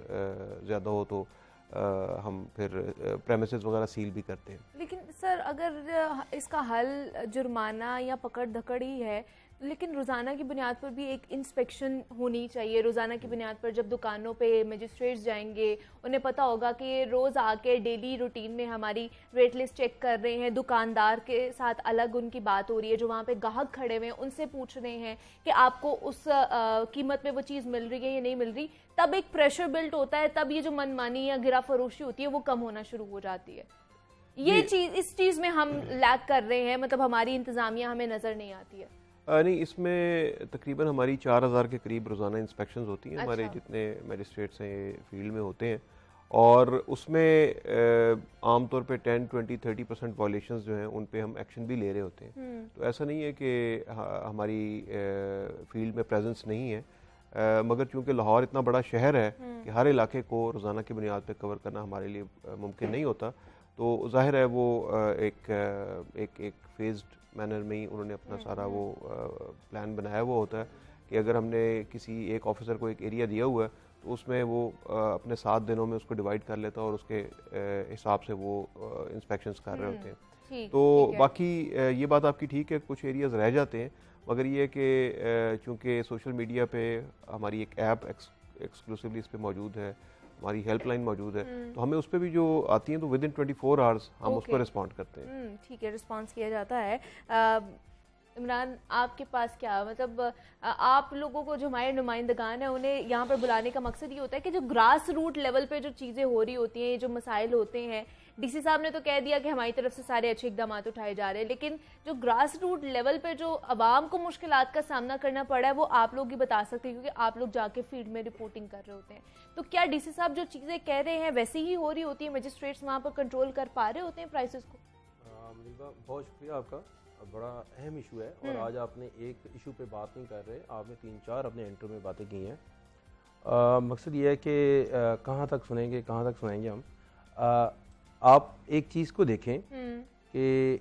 ज़्यादा हो तो हम फिर प्रेमिसेस वगैरह सील भी करते हैं। लेकिन सर, अगर इसका हल जुर्माना या पकड़ धकड़ ही है लेकिन रोज़ाना की बुनियाद पर भी एक इंस्पेक्शन होनी चाहिए। रोज़ाना की बुनियाद पर जब दुकानों पे मजिस्ट्रेट्स जाएंगे, उन्हें पता होगा कि ये रोज़ आके डेली रूटीन में हमारी वेट लिस्ट चेक कर रहे हैं, दुकानदार के साथ अलग उनकी बात हो रही है, जो वहाँ पे ग्राहक खड़े हुए हैं उनसे पूछ रहे हैं कि आपको उस कीमत में वो चीज़ मिल रही है या नहीं मिल रही, तब एक प्रेशर बिल्ट होता है, तब ये जो मनमानी या गिरा फरोशी होती है वो कम होना शुरू हो जाती है। ये चीज़, इस चीज़ में हम लैग कर रहे हैं, मतलब हमारी इंतज़ामिया हमें नज़र नहीं आती है। नहीं, इसमें तकरीबन हमारी 4000 के करीब रोज़ाना इंस्पेक्शंस होती हैं। अच्छा। हमारे जितने मजिस्ट्रेट्स हैं फील्ड में होते हैं, और उसमें आमतौर पे 10, 20, 30% वायलेशंस जो हैं उन पे हम एक्शन भी ले रहे होते हैं। तो ऐसा नहीं है कि हमारी फील्ड में प्रेजेंस नहीं है, मगर चूंकि लाहौर इतना बड़ा शहर है कि हर इलाके को रोज़ाना की बुनियाद पे कवर करना हमारे लिए मुमकिन नहीं होता। तो जाहिर है वो एक फेज्ड मैनर में ही उन्होंने अपना सारा वो प्लान बनाया हुआ होता है कि अगर हमने किसी एक ऑफिसर को एक एरिया दिया हुआ है तो उसमें वो अपने 7 दिनों में उसको डिवाइड कर लेता है और उसके हिसाब से वो इंस्पेक्शंस कर रहे होते हैं। तो बाकी ये बात आपकी ठीक है, कुछ एरियाज रह जाते हैं, मगर ये कि चूँकि सोशल मीडिया पे हमारी एक ऐप एक्सक्लूसिवली इस पर मौजूद है, हमारी हेल्पलाइन मौजूद है, तो हमें उस पर भी जो आती हैं तो विद इन 24 आवर्स हम उस पर रिस्पॉन्ड करते हैं। ठीक है, रिस्पॉन्स किया जाता है। इमरान, आपके पास क्या, मतलब आप लोगों को जो हमारे नुमाइंदगान हैं उन्हें यहाँ पर बुलाने का मकसद ये होता है कि जो ग्रास रूट लेवल पे जो चीज़ें हो रही होती हैं, जो मसाइल होते हैं, डीसी साहब ने तो कह दिया कि हमारी तरफ से सारे अच्छे इकदाम उठाए जा रहे हैं, लेकिन जो ग्रास रूट लेवल पे जो आवाम को मुश्किलात का सामना करना पड़ा है वो आप लोग ही बता सकते हैं, क्योंकि आप लोग जाके फील्ड में रिपोर्टिंग कर रहे होते हैं। तो क्या डीसी साहब जो चीज़ें कह रहे हैं वैसी ही हो रही होती है? मजिस्ट्रेट्स वहाँ पर कंट्रोल कर पा रहे होते हैं प्राइसेस को? बहुत शुक्रिया आपका, बड़ा अहम इशू है और आज आपने एक इशू पे बात नहीं कर रहे, आपने 3-4 अपने इंटरव्यू में बातें की हैं। मकसद ये है कि कहाँ तक सुनेंगे हम। आप एक चीज़ को देखें कि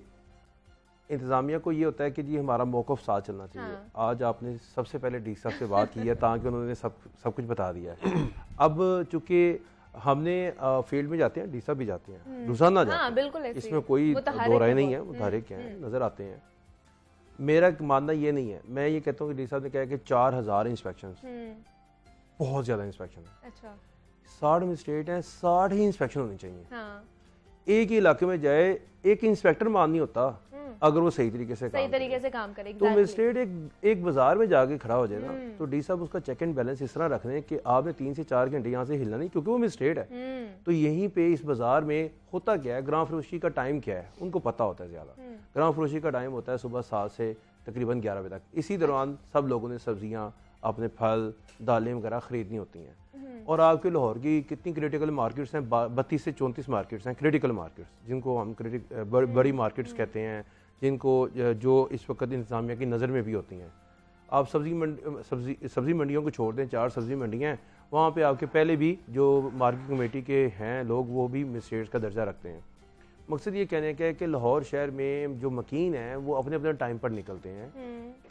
इंतज़ामिया को ये होता है कि जी हमारा मौक़िफ़ साथ चलना चाहिए। आज आपने सबसे पहले डी साहब से बात की है ताकि उन्होंने सब कुछ बता दिया है। अब चूँकि हमने फील्ड में जाते हैं, डी साहब भी जाते हैं, रोज़ाना जाते हैं, बिल्कुल इसमें कोई दो राय नहीं है, मुतारिक हैं, नज़र आते हैं। मेरा मानना ये नहीं है, मैं ये कहता हूँ कि डी साहब ने कहा कि 4000 इंस्पेक्शन, बहुत ज़्यादा इंस्पेक्शन है। अच्छा। 60 मजिस्ट्रेट हैं, 60 ही इंस्पेक्शन होनी चाहिए। हाँ। एक ही इलाके में जाए, एक इंस्पेक्टर मान नहीं होता अगर वो सही तरीके से काम करे। तो मजिस्ट्रेट एक बाजार में जाके खड़ा हो जाए ना, तो डी साहब उसका चेक एंड बैलेंस इस तरह रख रहे हैं कि आपने 3 से 4 घंटे यहाँ से हिलना नहीं, क्योंकि वो मजिस्ट्रेट है। तो यहीं पे इस बाजार में होता क्या है, ग्राम फरोशी का टाइम क्या है उनको पता होता है ज्यादा। ग्राम फरोशी का टाइम होता है सुबह 7 से तकरीबन 11 बजे तक। इसी दौरान सब लोगों ने सब्जियाँ, अपने फल, दालें वगैरह खरीदनी होती हैं। और आपके लाहौर की कितनी क्रिटिकल मार्केट्स हैं, 32 से 34 मार्केट्स हैं, क्रिटिकल मार्केट्स, जिनको हम बड़ी मार्केट्स कहते हैं, जिनको जो इस वक्त इंतज़ामिया की नज़र में भी होती हैं। आप सब्ज़ी मंडियों को छोड़ दें, 4 सब्ज़ी मंडियाँ हैं, वहाँ पे आपके पहले भी जो मार्केट कमेटी के हैं लोग, वो भी मजिस्ट्रेट्स का दर्जा रखते हैं। मकसद ये कहने का है कि लाहौर शहर में जो मकीन हैं वो अपने अपने टाइम पर निकलते हैं,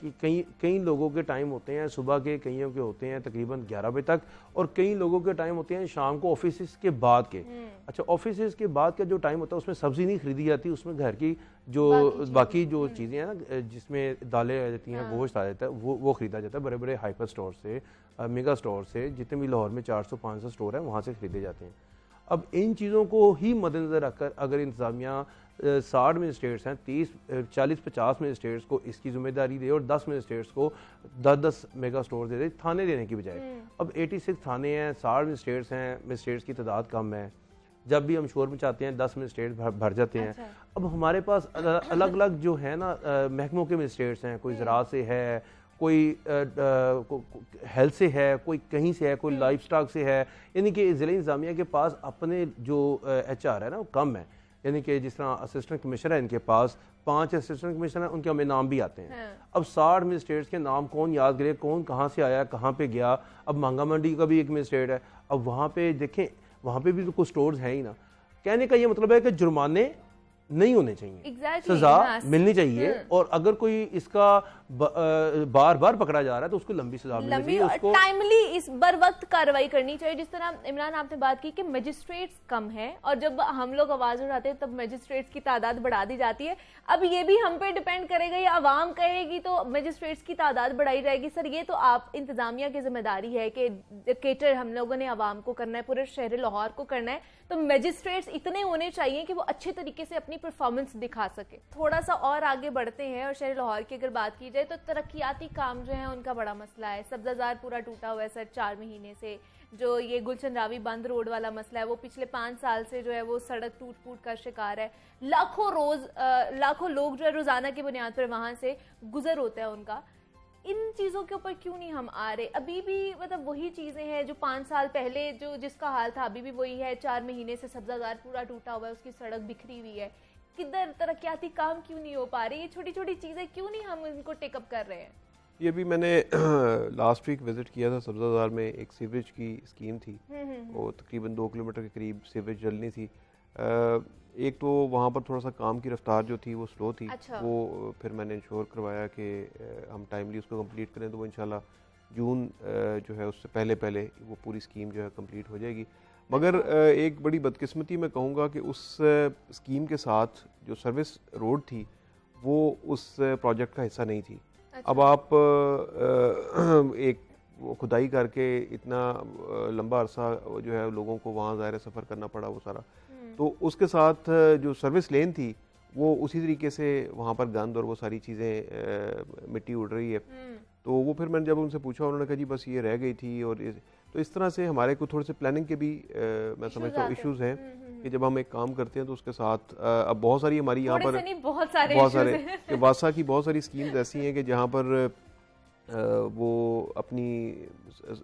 कि कई लोगों के टाइम होते हैं सुबह के, कईयों के होते हैं तकरीबन 11 बजे तक, और कई लोगों के टाइम होते हैं शाम को ऑफिस के बाद के। अच्छा, ऑफिस के बाद का जो टाइम होता है उसमें सब्जी नहीं खरीदी जाती, उसमें घर की जो बाकी जो चीज़ें हैं ना, जिसमें दालें आ जाती हैं, गोश्त आ जाता है, वो खरीदा जाता है बड़े बड़े हाइपर स्टोर से, मेगा स्टोर से, जितने भी लाहौर में 400-500 स्टोर हैं वहाँ से खरीदे जाते हैं। अब इन चीज़ों को ही मद्देनज़र रखकर अगर इंतज़ामिया 60 मजिस्ट्रेट्स हैं, 40-50 मजिस्ट्रेट्स को इसकी जिम्मेदारी दे और 10 मजिस्ट्रेट्स को 10-10 मेगा स्टोर दे दे थाने देने की बजाय। अब 86 थाने हैं, 60 मजिस्ट्रेट्स हैं, मजिस्ट्रेट्स की तादाद कम है, जब भी हम शोर मचाते हैं 10 मजिस्ट्रेट भर जाते हैं। अच्छा। अब हमारे पास अलग अलग जो है ना महकमों के मजिस्ट्रेट्स हैं, कोई ज़राअत से है, कोई हेल्थ से है, कोई कहीं से है, कोई लाइफ स्टॉक से है, यानी कि ज़िला इंतज़ामिया के पास अपने जो HR है ना वो कम है। यानी कि जिस तरह असिस्टेंट कमिश्नर है, इनके पास 5 असिस्टेंट कमिश्नर हैं, उनके हमें नाम भी आते हैं। अब 60 मजिस्ट्रेट्स के नाम कौन याद करे, कौन कहाँ से आया, कहाँ पे गया। अब मांगा मंडी का भी एक मजिस्ट्रेट है, अब वहाँ पे देखें, वहाँ पे भी तो कुछ स्टोर्स हैं ही ना। कहने का ये मतलब है कि जुर्माने नहीं होने चाहिए, सजा मिलनी चाहिए, और अगर कोई इसका बार बार पकड़ा जा रहा है तो उसको लंबी सजा मिलनी चाहिए, उसको टाइमली इस बर वक्त कार्रवाई करनी चाहिए। जिस तरह इमरान आपने बात की कि मजिस्ट्रेट्स कम हैं और जब हम लोग आवाज उठाते हैं तब मजिस्ट्रेट्स की तादाद बढ़ा दी जाती है। अब ये भी हम पे डिपेंड करेगा, या आवाम कहेगी तो मजिस्ट्रेट्स की तादाद बढ़ाई जाएगी। सर ये तो आप इंतजामिया की जिम्मेदारी है कि केटर हम लोगों ने आवाम को करना है, पूरे शहर लाहौर को करना है, तो मजिस्ट्रेट्स इतने होने चाहिए कि वो अच्छे तरीके से अपनी परफॉर्मेंस दिखा सके। थोड़ा सा और आगे बढ़ते हैं और शहर लाहौर की अगर बात की जाए तो तरक्याती काम जो है उनका बड़ा मसला है। सब्जाजार पूरा टूटा हुआ है सर 4 महीने से। जो ये गुलशन रावी बंद रोड वाला मसला है वो पिछले 5 साल से जो है वो सड़क टूट फूट का शिकार है। लाखों लोग जो है रोजाना की बुनियाद पर वहां से गुजर होता है उनका। इन चीजों के ऊपर क्यों नहीं हम आ रहे? अभी भी मतलब वही चीजें हैं जो 5 साल पहले जो जिसका हाल था अभी भी वही है। 4 महीने से सब्जाजार पूरा टूटा हुआ है, उसकी सड़क बिखरी हुई है। किधर तरक्याती काम क्यों नहीं हो पा रहे? ये छोटी छोटी चीजें क्यों नहीं हम इनको टेकअप कर रहे हैं? ये भी मैंने लास्ट वीक विजिट किया था सब्जाजार में, एक सीवरेज की स्कीम थी, वो तकरीबन 2 किलोमीटर के करीब सीवरेज जलनी थी। एक तो वहाँ पर थोड़ा सा काम की रफ्तार जो थी वो स्लो थी। अच्छा। वो फिर मैंने इंश्योर करवाया कि हम टाइमली उसको कंप्लीट करें, तो वो इंशाल्लाह जून जो है उससे पहले वो पूरी स्कीम जो है कंप्लीट हो जाएगी। मगर एक बड़ी बदकिस्मती मैं कहूँगा कि उस स्कीम के साथ जो सर्विस रोड थी वो उस प्रोजेक्ट का हिस्सा नहीं थी। अच्छा। अब आप एक खुदाई करके इतना लंबा अरसा जो है लोगों को वहाँ ज़ाहिर सफ़र करना पड़ा वो सारा, तो उसके साथ जो सर्विस लेन थी वो उसी तरीके से वहाँ पर गंद और वो सारी चीज़ें मिट्टी उड़ रही है। तो वो फिर मैंने जब उनसे पूछा उन्होंने कहा जी बस ये रह गई थी। और तो इस तरह से हमारे को थोड़े से प्लानिंग के भी मैं समझता हूँ इश्यूज़ हैं कि जब हम एक काम करते हैं तो उसके साथ अब बहुत सारी हमारी यहाँ पर बहुत सारे कि वासा की बहुत सारी स्कीम्स ऐसी हैं कि जहाँ पर वो अपनी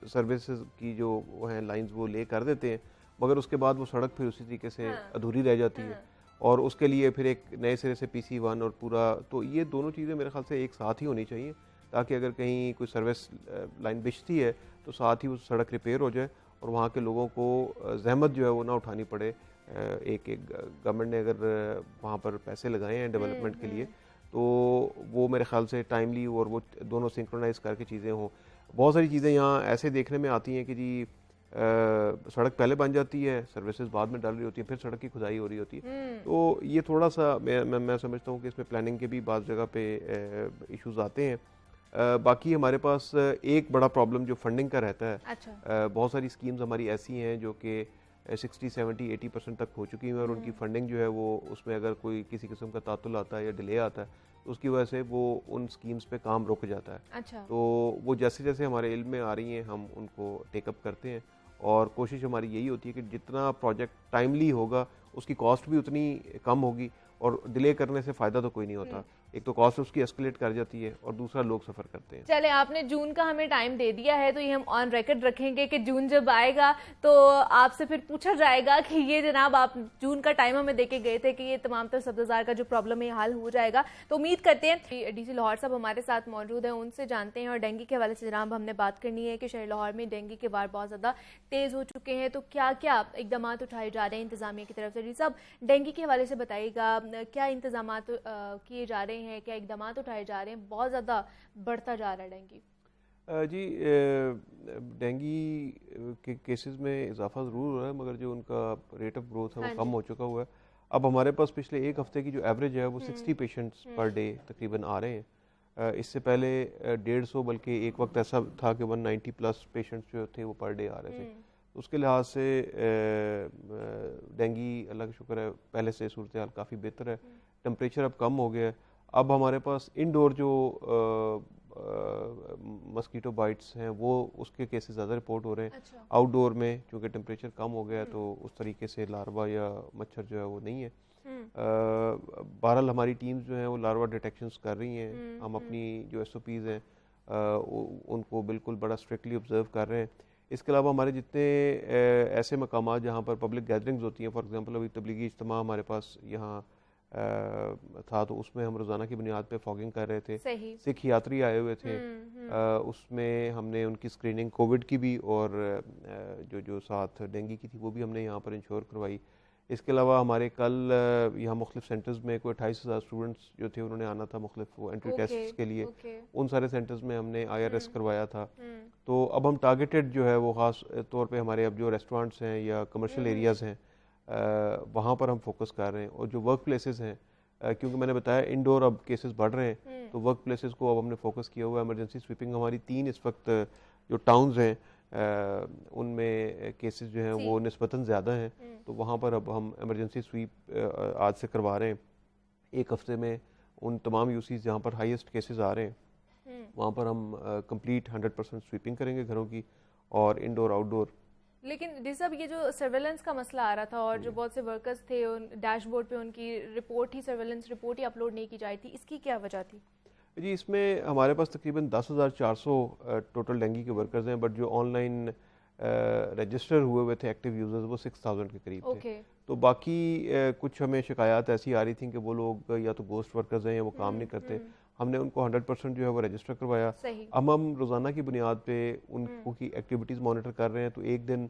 सर्विसेज की जो वो हैं लाइंस वो ले कर देते हैं, मगर उसके बाद वो सड़क फिर उसी तरीके से अधूरी रह जाती है और उसके लिए फिर एक नए सिरे से PC1 और पूरा, तो ये दोनों चीज़ें मेरे ख्याल से एक साथ ही होनी चाहिए ताकि अगर कहीं कोई सर्विस लाइन बिछती है तो साथ ही वो सड़क रिपेयर हो जाए और वहाँ के लोगों को जहमत जो है वो ना उठानी पड़े। एक गवर्नमेंट ने अगर वहाँ पर पैसे लगाए हैं डेवलपमेंट के लिए तो वो मेरे ख्याल से टाइमली और वो दोनों सिंक्रोनाइज करके चीज़ें हों। बहुत सारी चीज़ें यहाँ ऐसे देखने में आती हैं कि जी सड़क पहले बन जाती है, सर्विसेज बाद में डाल रही होती है, फिर सड़क की खुदाई हो रही होती है। तो ये थोड़ा सा मैं समझता हूँ कि इसमें प्लानिंग के भी बाज़ जगह पे इश्यूज आते हैं। बाकी हमारे पास एक बड़ा प्रॉब्लम जो फंडिंग का रहता है। अच्छा। बहुत सारी स्कीम्स हमारी ऐसी हैं जो कि 60, 70, 80% तक हो चुकी हैं और उनकी फंडिंग जो है वो उसमें अगर कोई किसी किस्म का तातुल आता है या डिले आता है तो उसकी वजह से वो उन स्कीम्स पे काम रुक जाता है। अच्छा। तो वो जैसे जैसे हमारे इल्म में आ रही हैं हम उनको टेकअप करते हैं और कोशिश हमारी यही होती है कि जितना प्रोजेक्ट टाइमली होगा उसकी कॉस्ट भी उतनी कम होगी और डिले करने से फ़ायदा तो कोई नहीं होता। एक तो कॉस्ट उसकी एस्केलेट कर जाती है और दूसरा लोग सफ़र करते हैं। चले आपने जून का हमें टाइम दे दिया है तो ये हम ऑन रिकॉर्ड रखेंगे कि जून जब आएगा तो आपसे फिर पूछा जाएगा कि ये जनाब आप जून का टाइम हमें देके गए थे कि ये तमाम तर सब्जाजार का जो प्रॉब्लम है हल हो जाएगा। तो उम्मीद करते हैं DC लाहौर साहब हमारे साथ मौजूद हैं, उनसे जानते हैं। और डेंगू के हवाले से जनाब हमने बात करनी है कि शहर लाहौर में डेंगू के वार बहुत ज़्यादा तेज़ हो चुके हैं, तो क्या क्या इकदाम उठाए जा रहे हैं इंतजामिया की तरफ से? जी साहब डेंगू के हवाले से बताइएगा, क्या इंतजाम किए जा रहे हैं, क्या इकदाम उठाए जा रहे हैं? बहुत ज़्यादा बढ़ता जा रहा है डेंगू। जी डेंगू के केसेस में इजाफा ज़रूर हो रहा है मगर जो उनका रेट ऑफ ग्रोथ है वो कम हो चुका हुआ है। अब हमारे पास पिछले एक हफ्ते की जो एवरेज है वो 60 पेशेंट्स पर डे तकरीबन आ रहे हैं। इससे पहले 150 बल्कि एक वक्त ऐसा था कि 190 प्लस पेशेंट्स जो थे वो पर डे आ रहे थे। उसके लिहाज से डेंगू अल्लाह का शुक्र है पहले से सूरत हाल काफ़ी बेहतर है, टेम्परेचर अब कम हो गया है। अब हमारे पास इंडोर जो मस्कीटो बाइट्स हैं वो उसके केसेस ज़्यादा रिपोर्ट हो रहे हैं। अच्छा। आउटडोर में क्योंकि टेम्परेचर कम हो गया है तो उस तरीके से लार्वा या मच्छर जो है वो नहीं है। बहरहाल हमारी टीम्स जो हैं वो लार्वा डिटेक्शंस कर रही हैं। हम अपनी जो SOPs हैं उनको बिल्कुल बड़ा स्ट्रिक्टली ऑब्जर्व कर रहे हैं। इसके अलावा हमारे जितने ऐसे मकामात जहाँ पर पब्लिक गैदरिंग्स होती हैं, फॉर एग्जांपल अभी तबलीगी इज्तिमा हमारे पास यहाँ था तो उसमें हम रोज़ाना की बुनियाद पे फॉगिंग कर रहे थे। सिख यात्री आए हुए थे, उसमें हमने उनकी स्क्रीनिंग कोविड की भी और जो साथ डेंगू की थी वो भी हमने यहाँ पर इंश्योर करवाई। इसके अलावा हमारे कल यहाँ मुख्तलिफ सेंटर्स में कोई 28,000 स्टूडेंट्स जो थे उन्होंने आना था मुख्तलिफ वो एंट्री टेस्ट के लिए। उन सारे सेंटर्स में हमने IRS करवाया था। तो अब हम टारगेटेड जो है वो ख़ास तौर पे हमारे अब जो रेस्टोरेंट्स हैं या कमर्शियल एरियाज़ हैं वहाँ पर हम फोकस कर रहे हैं। और जो वर्क प्लेसेस हैं क्योंकि मैंने बताया इंडोर अब केसेस बढ़ रहे हैं तो वर्क प्लेसेस को अब हमने फोकस किया हुआ है। इमरजेंसी स्वीपिंग हमारी 3 इस वक्त जो टाउन्स हैं उनमें केसेस जो हैं वो निस्बतन ज़्यादा हैं, तो वहाँ पर अब हम इमरजेंसी स्वीप आज से करवा रहे हैं। एक हफ्ते में उन तमाम यूसीज जहाँ पर हाईएस्ट केसेस आ रहे हैं वहाँ पर हम कंप्लीट 100% स्वीपिंग करेंगे घरों की और इंडोर आउटडोर। लेकिन डी साहब ये जो सर्वेलेंस का मसला आ रहा था और जो बहुत से वर्कर्स थे उन डैशबोर्ड पे उनकी रिपोर्ट ही सर्वेलेंस रिपोर्ट ही अपलोड नहीं की जाती थी, इसकी क्या वजह थी? जी इसमें हमारे पास तकरीबन 10,400 टोटल डेंगी के वर्कर्स हैं, बट जो ऑनलाइन रजिस्टर हुए थे एक्टिव यूजर्स वो 6,000 के करीब थे। तो बाकी कुछ हमें शिकायत ऐसी आ रही थी कि वो लोग या तो गोस्ट वर्कर्स हैं या वो काम नहीं करते। हमने उनको 100% जो है वो रजिस्टर करवाया। अब हम रोज़ाना की बुनियाद पे उनको की एक्टिविटीज़ मॉनिटर कर रहे हैं। तो एक दिन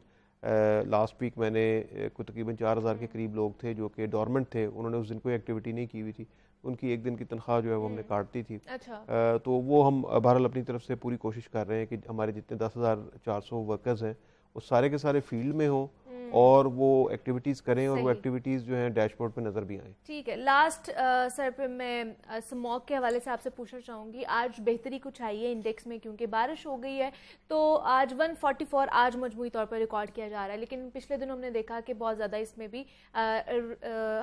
लास्ट वीक मैंने कुछ तकरीबन 4,000 के करीब लोग थे जो कि डॉर्मेंट थे, उन्होंने उस दिन कोई एक्टिविटी नहीं की हुई थी, उनकी एक दिन की तनख्वाह जो है वो हमने काट दी थी। अच्छा। तो वो हम बहरहाल अपनी तरफ से पूरी कोशिश कर रहे हैं कि हमारे जितने 10,400 वर्कर्स हैं वो सारे के सारे फील्ड में हों और वो एक्टिविटीज़ करें और वो एक्टिविटीज़ जो हैं डैशबोर्ड पे नज़र भी आएँ। ठीक है। लास्ट सर पे मैं स्मॉग के हवाले से आपसे पूछना चाहूँगी, आज बेहतरी कुछ आई है इंडेक्स में क्योंकि बारिश हो गई है, तो आज 144 आज मजमूई तौर पर रिकॉर्ड किया जा रहा है, लेकिन पिछले दिनों हमने देखा कि बहुत ज़्यादा इसमें भी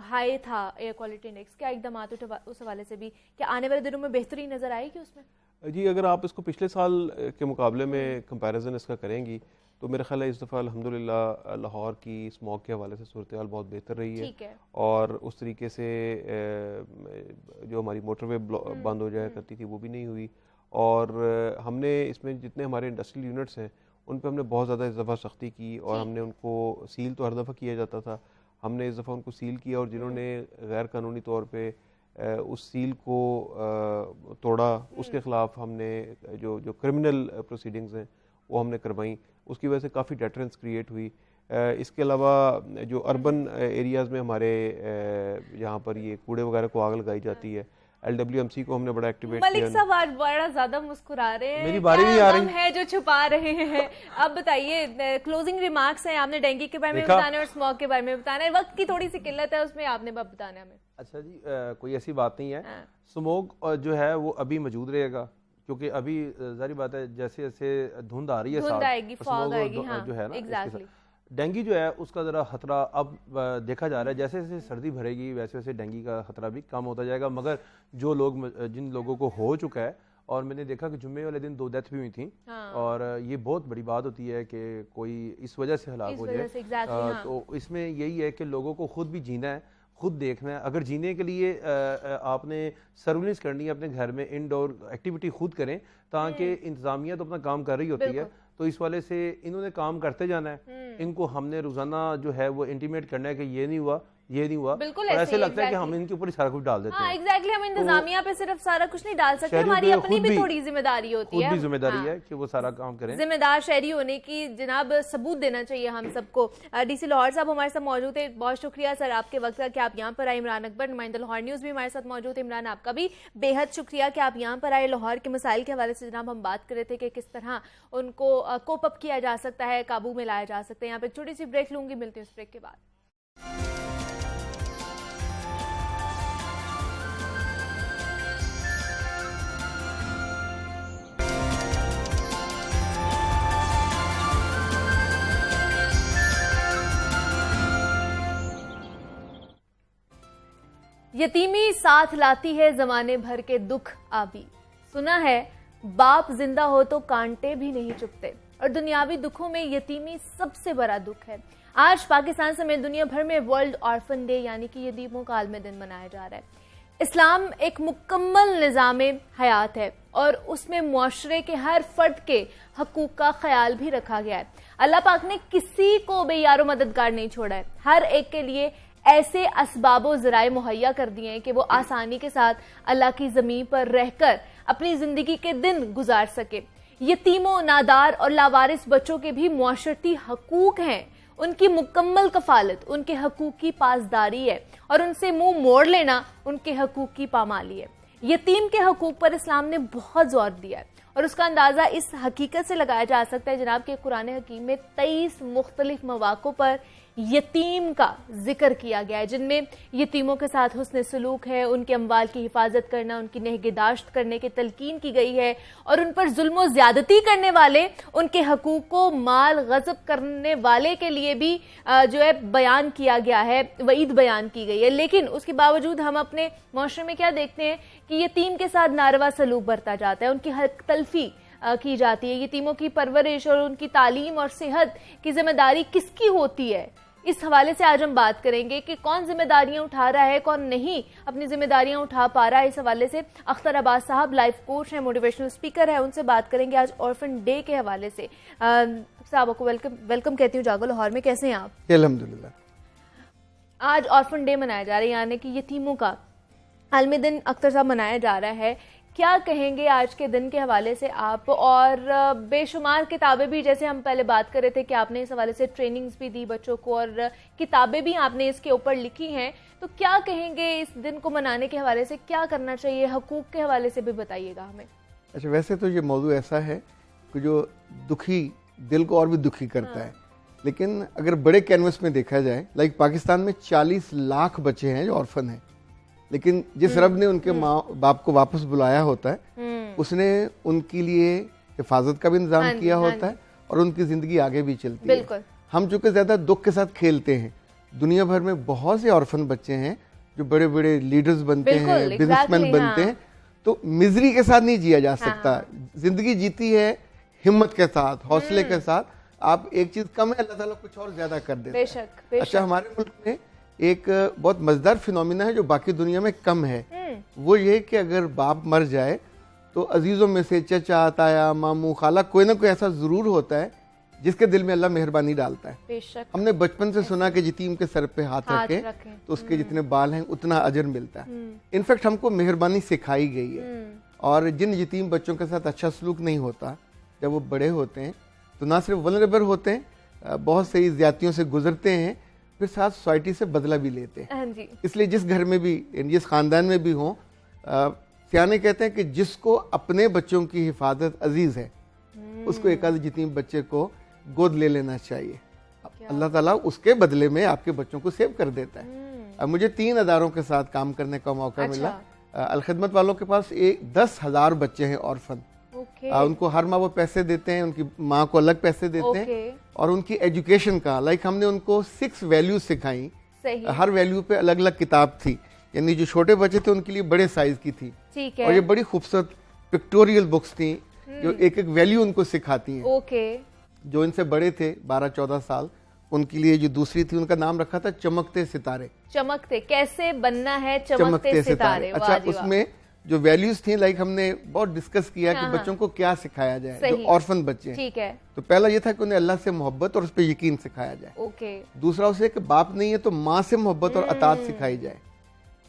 हाई था एयर क्वालिटी इंडेक्स। क्या इकदाम उस हवाले से भी क्या आने वाले दिनों में बेहतरी नज़र आएगी उसमें? जी अगर आप इसको पिछले साल के मुकाबले में कंपैरिजन इसका करेंगी तो मेरा ख्याल है इस दफ़ा अल्हम्दुलिल्लाह लाहौर की स्मॉग के हवाले से सूरत हाल बहुत बेहतर रही है। और उस तरीके से जो हमारी मोटरवे बंद हो जाया करती थी वो भी नहीं हुई। और हमने इसमें जितने हमारे इंडस्ट्रियल यूनिट्स हैं उन पर हमने बहुत ज़्यादा इस दफ़ा सख्ती की और हमने उनको सील तो हर दफ़ा किया जाता था, हमने इस दफ़ा उनको सील किया और जिन्होंने गैर कानूनी तौर पर उस सील को तोड़ा उसके ख़िलाफ़ हमने जो क्रिमिनल प्रोसीडिंग्स हैं वो हमने करवाई। उसकी वजह से काफ़ी डेटरेंस क्रिएट हुई। इसके अलावा जो अर्बन एरियाज़ में हमारे जहाँ पर ये कूड़े वगैरह को आग लगाई जाती है LWMC को हमने बड़ा एक्टिवेट किया। मलिक साहब आज बड़ा ज्यादा मुस्कुरा रहे हैं, मेरी बारी नहीं आ रही है जो छुपा रहे हैं। अब बताइए क्लोजिंग रिमार्क्स हैं, आपने डेंगू के बारे में बताना है और स्मॉग के बारे में बताना है, वक्त की थोड़ी सी किल्लत है उसमें आपने बताना है हमें। अच्छा जी कोई ऐसी बात नहीं है। स्मोग जो है वो अभी मौजूद रहेगा क्योंकि अभी जारी बात है जैसे जैसे धुंध आ रही है, धुंध आएगी, फॉग आएगी, हाँ, जो है ना एग्जैक्टली। डेंगू जो है उसका ज़रा खतरा अब देखा जा रहा है, जैसे जैसे सर्दी भरेगी वैसे वैसे डेंगू का खतरा भी कम होता जाएगा। मगर जो लोग जिन लोगों को हो चुका है, और मैंने देखा कि जुम्मे वाले दिन 2 डेथ भी हुई थी, हाँ। और ये बहुत बड़ी बात होती है कि कोई इस वजह से हलाक हो जाए। तो इसमें यही है कि लोगों को खुद भी जीना है, खुद देखना है। अगर जीने के लिए आपने सर्विलेंस करनी है अपने घर में, इनडोर एक्टिविटी खुद करें ताकि इंतजामिया तो अपना काम कर रही होती है, तो इस वाले से इन्होंने काम करते जाना है। इनको हमने रोजाना जो है वो इंटीमेट करना है कि ये नहीं हुआ, ये नहीं हुआ। बिल्कुल ऐसे लगता है कि हम इनके ऊपर सारा कुछ डाल देते हैं। एग्जैक्टली, हम इंतजामिया पे सिर्फ सारा कुछ नहीं डाल सकते, हमारी अपनी भी थोड़ी जिम्मेदारी होती है, जिम्मेदारी है कि वो सारा काम करें। जिम्मेदार शहरी होने की जनाब सबूत देना चाहिए हम सबको। DC लाहौर साहब हमारे साथ मौजूद है, बहुत शुक्रिया सर आपके वक्त का कि आप यहाँ पर आए। इमरान अकबर नुमाइंदा लाहौर न्यूज़ भी हमारे साथ मौजूद है। इमरान आपका भी बेहद शुक्रिया कि आप यहाँ पर आए। लाहौर के मसाइल के हवाले से जनाब हम बात कर रहे थे कि किस तरह उनको कोप अप किया जा सकता है, काबू में लाया जा सकता है। यहाँ पे एक छोटी सी ब्रेक लूंगी, मिलती हूँ इस ब्रेक के बाद। यतीमी साथ लाती है जमाने भर के दुख आबी। सुना है बाप जिंदा हो तो कांटे भी नहीं चुभते, और दुनियावी दुखों में यतीमी सबसे बड़ा दुख है। आज पाकिस्तान समेत दुनिया भर में वर्ल्ड ऑर्फन डे यानी कि यतीमों का आलमी दिन मनाया जा रहा है। इस्लाम एक मुकम्मल निज़ाम हयात है और उसमें मुआशरे के हर फर्द के हकूक का ख्याल भी रखा गया है। अल्लाह पाक ने किसी को बेयारो मददगार नहीं छोड़ा है, हर एक के लिए ऐसे असबाबो ज़राए मुहैया कर दिए हैं कि वो आसानी के साथ अल्लाह की ज़मीन पर रहकर अपनी ज़िंदगी के दिन गुजार सके। यतीमों, नादार और लावारिस बच्चों के भी मुआशरती हकूक हैं, उनकी मुकम्मल कफालत उनके हकूक की पासदारी है और उनसे मुंह मोड़ लेना उनके हकूक की पामाली है। यतीम के हकूक पर इस्लाम ने बहुत जोर दिया है और उसका अंदाज़ा इस हकीकत से लगाया जा सकता है जनाब के कुरान हकीम में 23 मुख्तलिफ मौक़ों पर यतीम का जिक्र किया गया है, जिनमें यतीमों के साथ हुस्न सलूक है, उनके अम्वाल की हिफाजत करना, उनकी निगहदाश्त करने की तलकीन की गई है और उन पर जुल्म ज़्यादती करने वाले, उनके हकूक को माल गज़ब करने वाले के लिए भी जो है बयान किया गया है, वईद बयान की गई है। लेकिन उसके बावजूद हम अपने माशरे में क्या देखते हैं कि यतीम के साथ नारवा सलूक बरता जाता है, उनकी हक तलफी की जाती है। यतीमों की परवरिश और उनकी तालीम और सेहत की जिम्मेदारी किसकी होती है, इस हवाले से आज हम बात करेंगे कि कौन जिम्मेदारियां उठा रहा है, कौन नहीं अपनी जिम्मेदारियां उठा पा रहा है। इस हवाले से अख्तर अब्बास साहब लाइफ कोच हैं, मोटिवेशनल स्पीकर है, उनसे बात करेंगे आज ऑर्फन डे के हवाले से। साहब आपको वेलकम कहती हूँ जागो लाहौर में, कैसे हैं आप? अल्हम्दुलिल्लाह। आज ऑर्फन डे मनाया जा रहा है, यानी कि यतीमों का आलमी दिन अख्तर साहब मनाया जा रहा है। क्या कहेंगे आज के दिन के हवाले से आप? और बेशुमार किताबें भी, जैसे हम पहले बात कर रहे थे कि आपने इस हवाले से ट्रेनिंग्स भी दी बच्चों को और किताबें भी आपने इसके ऊपर लिखी हैं, तो क्या कहेंगे इस दिन को मनाने के हवाले से, क्या करना चाहिए? हकूक के हवाले से भी बताइएगा हमें। अच्छा, वैसे तो ये मौजू ऐसा है कि जो दुखी दिल को और भी दुखी करता है, लेकिन अगर बड़े कैनवस में देखा जाए, लाइक पाकिस्तान में 40 लाख बच्चे हैं जो ऑर्फन हैं, लेकिन जिस रब ने उनके माँ बाप को वापस बुलाया होता है, उसने उनके लिए हिफाजत का भी इंतजाम किया होता है और उनकी जिंदगी आगे भी चलती है। हम चूंकि ज्यादा दुख के साथ खेलते हैं, दुनिया भर में बहुत से ऑर्फन बच्चे हैं जो बड़े बड़े लीडर्स बनते हैं, बिजनेसमैन बनते हैं, तो मिजरी के साथ नहीं जिया जा सकता। जिंदगी जीती है हिम्मत के साथ, हौसले के साथ। आप एक चीज कम है, अल्लाह ताला कुछ और ज्यादा कर देता है। बेशक। अच्छा, हमारे मुल्क में एक बहुत मजेदार फिनोमिना है जो बाकी दुनिया में कम है। वो ये कि अगर बाप मर जाए तो अजीजों में से चचा, ताया, मामू, खाला, कोई ना कोई ऐसा जरूर होता है जिसके दिल में अल्लाह मेहरबानी डालता है। बेशक। हमने बचपन से सुना कि यतीम के सर पे हाथ रखे तो उसके जितने बाल हैं उतना अजर मिलता है। इनफैक्ट हमको मेहरबानी सिखाई गई है। और जिन यतीम बच्चों के साथ अच्छा सलूक नहीं होता, जब वो बड़े होते हैं तो ना सिर्फ वल्नरेबल होते हैं, बहुत सही ज्यादतियों से गुजरते हैं, फिर साथ सोसाइटी से बदला भी लेते हैं। इसलिए जिस घर में भी, जिस खानदान में भी हो, सियाने कहते हैं कि जिसको अपने बच्चों की हिफाजत अजीज है, उसको एक आध यतीम बच्चे को गोद ले लेना चाहिए। अल्लाह ताला उसके बदले में आपके बच्चों को सेव कर देता है। अब मुझे 3 अदारों के साथ काम करने का मौका मिला। अलखिदमत वालों के पास 10,000 बच्चे हैं ऑर्फन। उनको हर माह वो पैसे देते हैं, उनकी माँ को अलग पैसे देते हैं और उनकी एजुकेशन का, लाइक हमने उनको 6 वैल्यूज सिखाई। हर वैल्यू पे अलग अलग किताब थी, यानी जो छोटे बच्चे थे उनके लिए बड़े साइज की थी। और ये बड़ी खूबसूरत पिक्टोरियल बुक्स थी जो एक एक वैल्यू उनको सिखाती हैं। जो इनसे बड़े थे 12-14 साल, उनके लिए जो दूसरी थी उनका नाम रखा था चमकते सितारे। चमकते, कैसे बनना है चमकते सितारे। अच्छा, उसमें जो वैल्यूज थी, लाइक हमने बहुत डिस्कस किया कि बच्चों को क्या सिखाया जाए जो ऑर्फन बच्चे हैं। ठीक है। तो पहला ये था कि उन्हें अल्लाह से मोहब्बत और उस पर यकीन सिखाया जाए। दूसरा उसे कि बाप नहीं है तो माँ से मोहब्बत और अतात सिखाई जाए।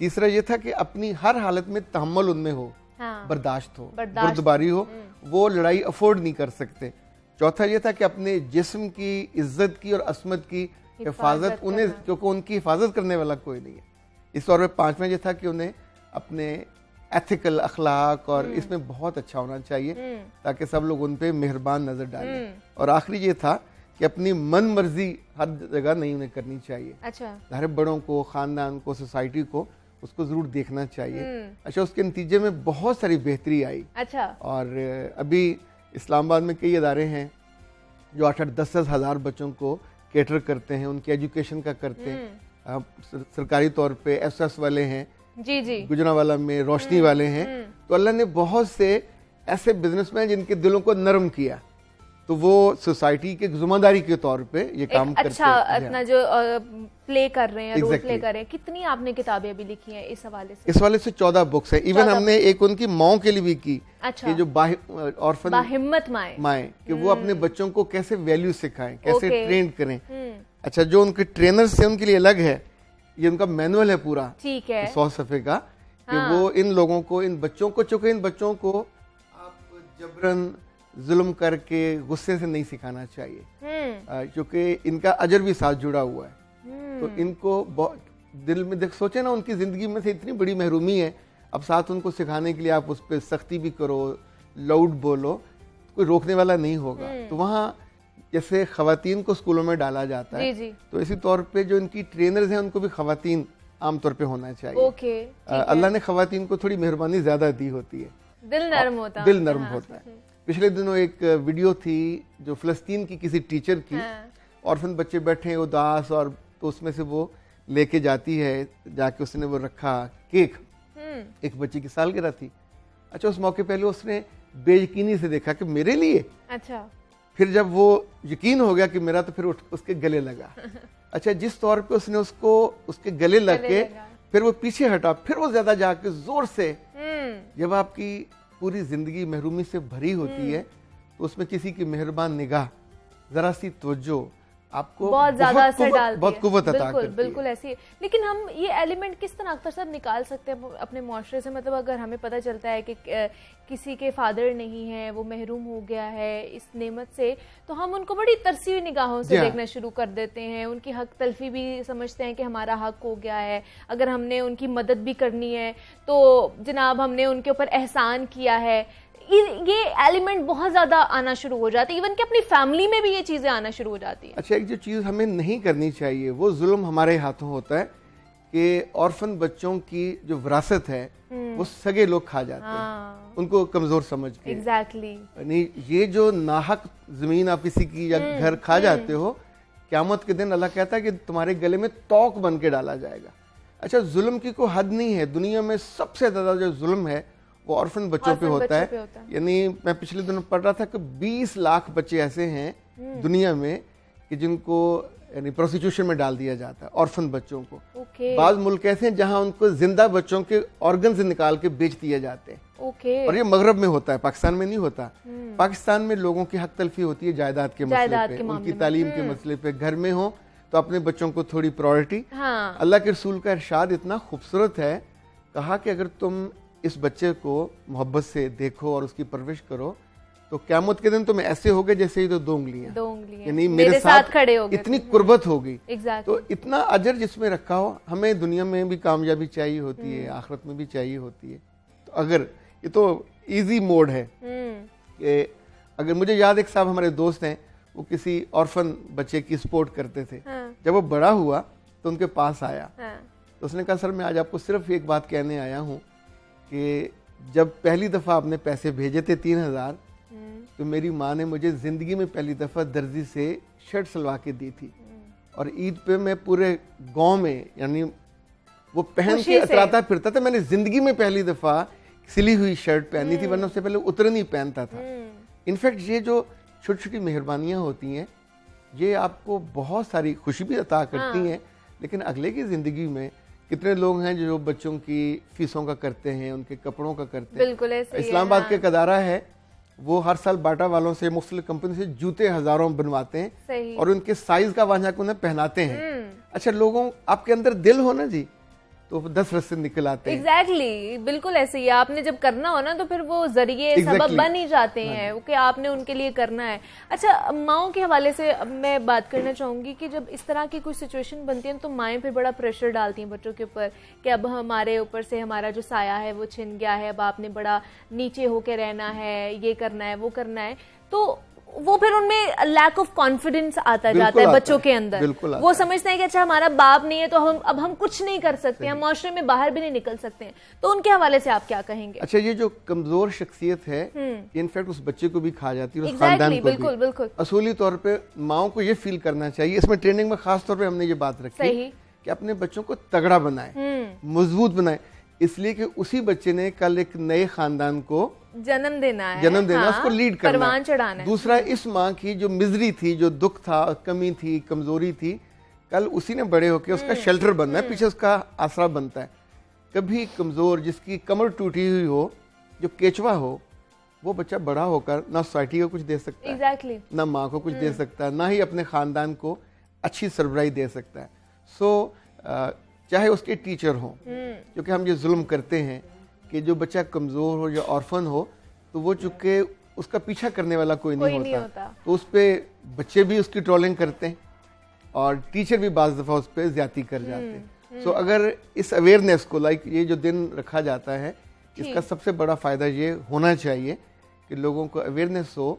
तीसरा ये था कि अपनी हर हालत में तहम्मुल उनमें हो, बर्दाश्त हो, बुर्दबारी हो, वो लड़ाई अफोर्ड नहीं कर सकते। चौथा ये था कि अपने जिस्म की, इज्जत की और असमत की हिफाजत उन्हें, क्योंकि उनकी हिफाजत करने वाला कोई नहीं है। इस तौर पर 5वां ये था कि उन्हें अपने एथिकल अखलाक और इसमें बहुत अच्छा होना चाहिए ताकि सब लोग उन पे मेहरबान नजर डालें। और आखिरी ये था कि अपनी मन मर्जी हर जगह नहीं उन्हें करनी चाहिए। अच्छा। घर बड़ों को, खानदान को, सोसाइटी को, उसको जरूर देखना चाहिए। अच्छा, उसके नतीजे में बहुत सारी बेहतरी आई। अच्छा। और अभी इस्लामाबाद में कई इदारे हैं जो 8-10 हज़ार बच्चों को केटर करते हैं, उनकी एजुकेशन का करते हैं। सरकारी तौर पे एसएस वाले हैं, जी, गुजरांवाला में रोशनी वाले हैं। तो अल्लाह ने बहुत से ऐसे बिजनेसमैन जिनके दिलों को नरम किया, तो वो सोसाइटी के जिम्मेदारी के तौर पे ये काम करते हैं। अच्छा, अपना जो प्ले कर रहे हैं, रोल प्ले कर रहे हैं। कितनी आपने किताबें अभी लिखी हैं इस हवाले से? इस हवाले से 14 बुक्स है। इवन हमने एक उनकी माओ के लिए भी की। अच्छा। कि जो ऑर्फन बाहिम्मत माएं कि वो अपने बच्चों को कैसे वैल्यू सिखाएं, कैसे ट्रेन करें। अच्छा, जो उनके ट्रेनर्स हैं उनके लिए अलग है, ये उनका मैनुअल है पूरा। ठीक है। 100 सफ़े का कि वो इन लोगों को, इन बच्चों को, चूंकि इन बच्चों को आप जबरन जुल्म करके गुस्से से नहीं सिखाना चाहिए, क्योंकि इनका अजर भी साथ जुड़ा हुआ है। तो इनको दिल में देख सोचे ना, उनकी ज़िंदगी में से इतनी बड़ी महरूमी है, अब साथ उनको सिखाने के लिए आप उस पर सख्ती भी करो, लाउड बोलो, कोई रोकने वाला नहीं होगा। तो वहाँ जैसे ख़वातीन को स्कूलों में डाला जाता है, जी। तो इसी तौर पे जो इनकी ट्रेनर्स हैं उनको भी ख़वातीन आमतौर पे होना चाहिए। अल्लाह ने ख़वातीन को थोड़ी मेहरबानी ज़्यादा दी होती है, दिल नरम होता है। पिछले दिनों एक वीडियो थी जो फ़लस्तीन की किसी टीचर की, ऑर्फन बच्चे बैठे हैं उदास, और तो उसमें से वो लेके जाती है, जाके उसने वो रखा केक, एक बच्चे की सालगिरह थी। अच्छा, उस मौके पहले उसने बेयकीनी से देखा कि मेरे लिए, अच्छा, फिर जब वो यकीन हो गया कि मेरा, तो फिर उसके गले लगा। अच्छा, जिस तौर पे उसने उसको उसके गले लग के फिर वो पीछे हटा, फिर वो ज्यादा जाके जोर से, जब आपकी पूरी जिंदगी महरूमी से भरी होती है, तो उसमें किसी की मेहरबान निगाह, जरा सी तवज्जो आपको बहुत ज्यादा असर डालती है, बहुत कुव्वत अता करती है। बिल्कुल ऐसी है। लेकिन हम ये एलिमेंट किस तरह अख्तर साहब निकाल सकते हैं अपने मुआशरे से? मतलब अगर हमें पता चलता है कि किसी के फादर नहीं है, वो महरूम हो गया है इस नेमत से, तो हम उनको बड़ी तरसी हुई निगाहों से देखना शुरू कर देते हैं, उनकी हक तलफी भी समझते हैं कि हमारा हक हो गया है, अगर हमने उनकी मदद भी करनी है तो जनाब हमने उनके ऊपर एहसान किया है। ये एलिमेंट बहुत ज्यादा आना शुरू हो जाती है, इवन कि अपनी फैमिली में भी ये चीजें आना शुरू हो जाती है। अच्छा, एक जो चीज़ हमें नहीं करनी चाहिए, वो जुल्म हमारे हाथों होता है कि ऑर्फन बच्चों की जो विरासत है वो सगे लोग खा जाते हैं, उनको कमजोर समझ के। एग्जैक्टली। ये जो नाहक जमीन आप किसी की या घर खा जाते हो, क़यामत के दिन अल्लाह कहता है कि तुम्हारे गले में तौक बन के डाला जाएगा। अच्छा, जुल्म की कोई हद नहीं है, दुनिया में सबसे ज्यादा जो जुल्म है वो ऑर्फन बच्चों पे होता है। यानी मैं पिछले दिनों पढ़ रहा था कि 20 लाख बच्चे ऐसे हैं दुनिया में कि जिनको यानी प्रोस्टिट्यूशन में डाल दिया जाता है, ऑर्फन बच्चों को। बाज़ मुल्क ऐसे हैं जहां उनको जिंदा बच्चों के ऑर्गन से निकाल के बेच दिए जाते हैं। और ये मगरब में होता है, पाकिस्तान में नहीं होता। पाकिस्तान में लोगों की हक तलफी होती है जायदाद के मसले पे, उनकी तालीम के मसले पे। घर में हो तो अपने बच्चों को थोड़ी प्रायोरिटी। अल्लाह के रसूल का इरशाद इतना खूबसूरत है, कहा कि अगर तुम इस बच्चे को मोहब्बत से देखो और उसकी परवरिश करो, तो क़यामत के दिन तुम ऐसे होगे जैसे ही तो दो उंगलियां, यानी मेरे साथ खड़े होगे, इतनी कुर्बत होगी। तो इतना अजर जिसमें रखा हो, हमें दुनिया में भी कामयाबी चाहिए होती है, आखिरत में भी चाहिए होती है। तो अगर ये तो इजी मोड है कि अगर मुझे याद, एक साहब हमारे दोस्त हैं, वो किसी ऑर्फन बच्चे की सपोर्ट करते थे। जब वो बड़ा हुआ तो उनके पास आया, तो उसने कहा, सर मैं आज आपको सिर्फ एक बात कहने आया हूँ कि जब पहली दफ़ा आपने पैसे भेजे थे 3000, तो मेरी माँ ने मुझे ज़िंदगी में पहली दफ़ा दर्जी से शर्ट सिलवा के दी थी, और ईद पे मैं पूरे गांव में यानी वो पहन के अतराता फिरता था। मैंने ज़िंदगी में पहली दफ़ा सिली हुई शर्ट पहनी थी, वरना उससे पहले उतरन ही पहनता था। इनफैक्ट ये जो छोटी छोटी मेहरबानियाँ होती हैं, ये आपको बहुत सारी खुशी भी अता करती हैं, लेकिन अगले की ज़िंदगी में कितने लोग हैं जो बच्चों की फीसों का करते हैं, उनके कपड़ों का करते हैं। बिल्कुल ऐसे ही इस्लामाबाद के कदारा है, वो हर साल बाटा वालों से, मुख्तलिफ कंपनी से जूते हजारों बनवाते हैं और उनके साइज का वहां जाकर उन्हें पहनाते हैं। अच्छा, लोगों आपके अंदर दिल हो ना जी, तो 10 रस्ते निकल आते हैं। एग्जैक्टली, बिल्कुल ऐसे ही। आपने जब करना हो ना, तो फिर वो जरिए सबब बन ही जाते हैं कि आपने उनके लिए करना है। अच्छा, माओं के हवाले से मैं बात करना चाहूंगी कि जब इस तरह की कोई सिचुएशन बनती है तो माएँ फिर बड़ा प्रेशर डालती हैं बच्चों के ऊपर कि अब हमारे ऊपर से हमारा जो साया है वो छिन गया है, अब आपने बड़ा नीचे होके रहना है, ये करना है, वो करना है। तो वो फिर उनमें लैक ऑफ कॉन्फिडेंस आता जाता है बच्चों के अंदर। वो समझते हैं कि अच्छा हमारा बाप नहीं है तो अब हम कुछ नहीं कर सकते, हम माशरे में बाहर भी नहीं निकल सकते हैं। तो उनके हवाले से आप क्या कहेंगे? अच्छा, ये जो कमजोर शख्सियत है, इनफैक्ट उस बच्चे को भी खा जाती है, उस खानदान को भी। बिल्कुल। असूली तौर पे माओ को ये फील करना चाहिए, इसमें ट्रेनिंग में खास तौर पे हमने ये बात रखी कि अपने बच्चों को तगड़ा बनाए, मजबूत बनाए, इसलिए कि उसी बच्चे ने कल एक नए खानदान को जन्म देना है, उसको लीड करना, परवान चढ़ाना है। दूसरा, इस माँ की जो मिजरी थी, जो दुख था, कमी थी, कमजोरी थी, कल उसी ने बड़े होकर उसका शेल्टर बनना है, पीछे उसका आसरा बनता है। कभी कमजोर, जिसकी कमर टूटी हुई हो, जो केचवा हो, वो बच्चा बड़ा होकर ना सोसाइटी को कुछ दे सकता है, ना माँ को कुछ दे सकता है, ना ही अपने खानदान को अच्छी सरबराही दे सकता है। सो चाहे उसके टीचर हों, क्योंकि हम ये जुल्म करते हैं कि जो बच्चा कमज़ोर हो या ऑर्फन हो, तो वो चूँकि उसका पीछा करने वाला कोई नहीं होता। तो उस पर बच्चे भी उसकी ट्रोलिंग करते हैं और टीचर भी बाज़ दफ़ा उस पर ज्यादती कर जाते हैं। सो अगर इस अवेयरनेस को ये जो दिन रखा जाता है, इसका सबसे बड़ा फ़ायदा ये होना चाहिए कि लोगों को अवेयरनेस हो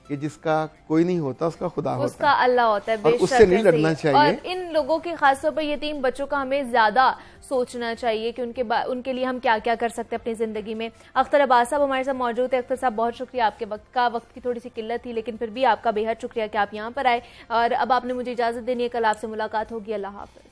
कि जिसका कोई नहीं होता उसका खुदा होता है, उसका अल्लाह होता है, और उससे नहीं लड़ना चाहिए। और इन लोगों के खासतौर पर यतीम बच्चों का हमें ज्यादा सोचना चाहिए कि उनके लिए हम क्या क्या कर सकते हैं अपनी जिंदगी में। अख्तर अब्बास साहब हमारे साथ मौजूद है। अख्तर साहब, बहुत शुक्रिया आपके वक्त का। वक्त की थोड़ी सी किल्लत थी, लेकिन फिर भी आपका बेहद शुक्रिया कि आप यहाँ पर आए। और अब आपने मुझे इजाजत देनी है, कल आपसे मुलाकात होगी। अल्लाह हाफिज।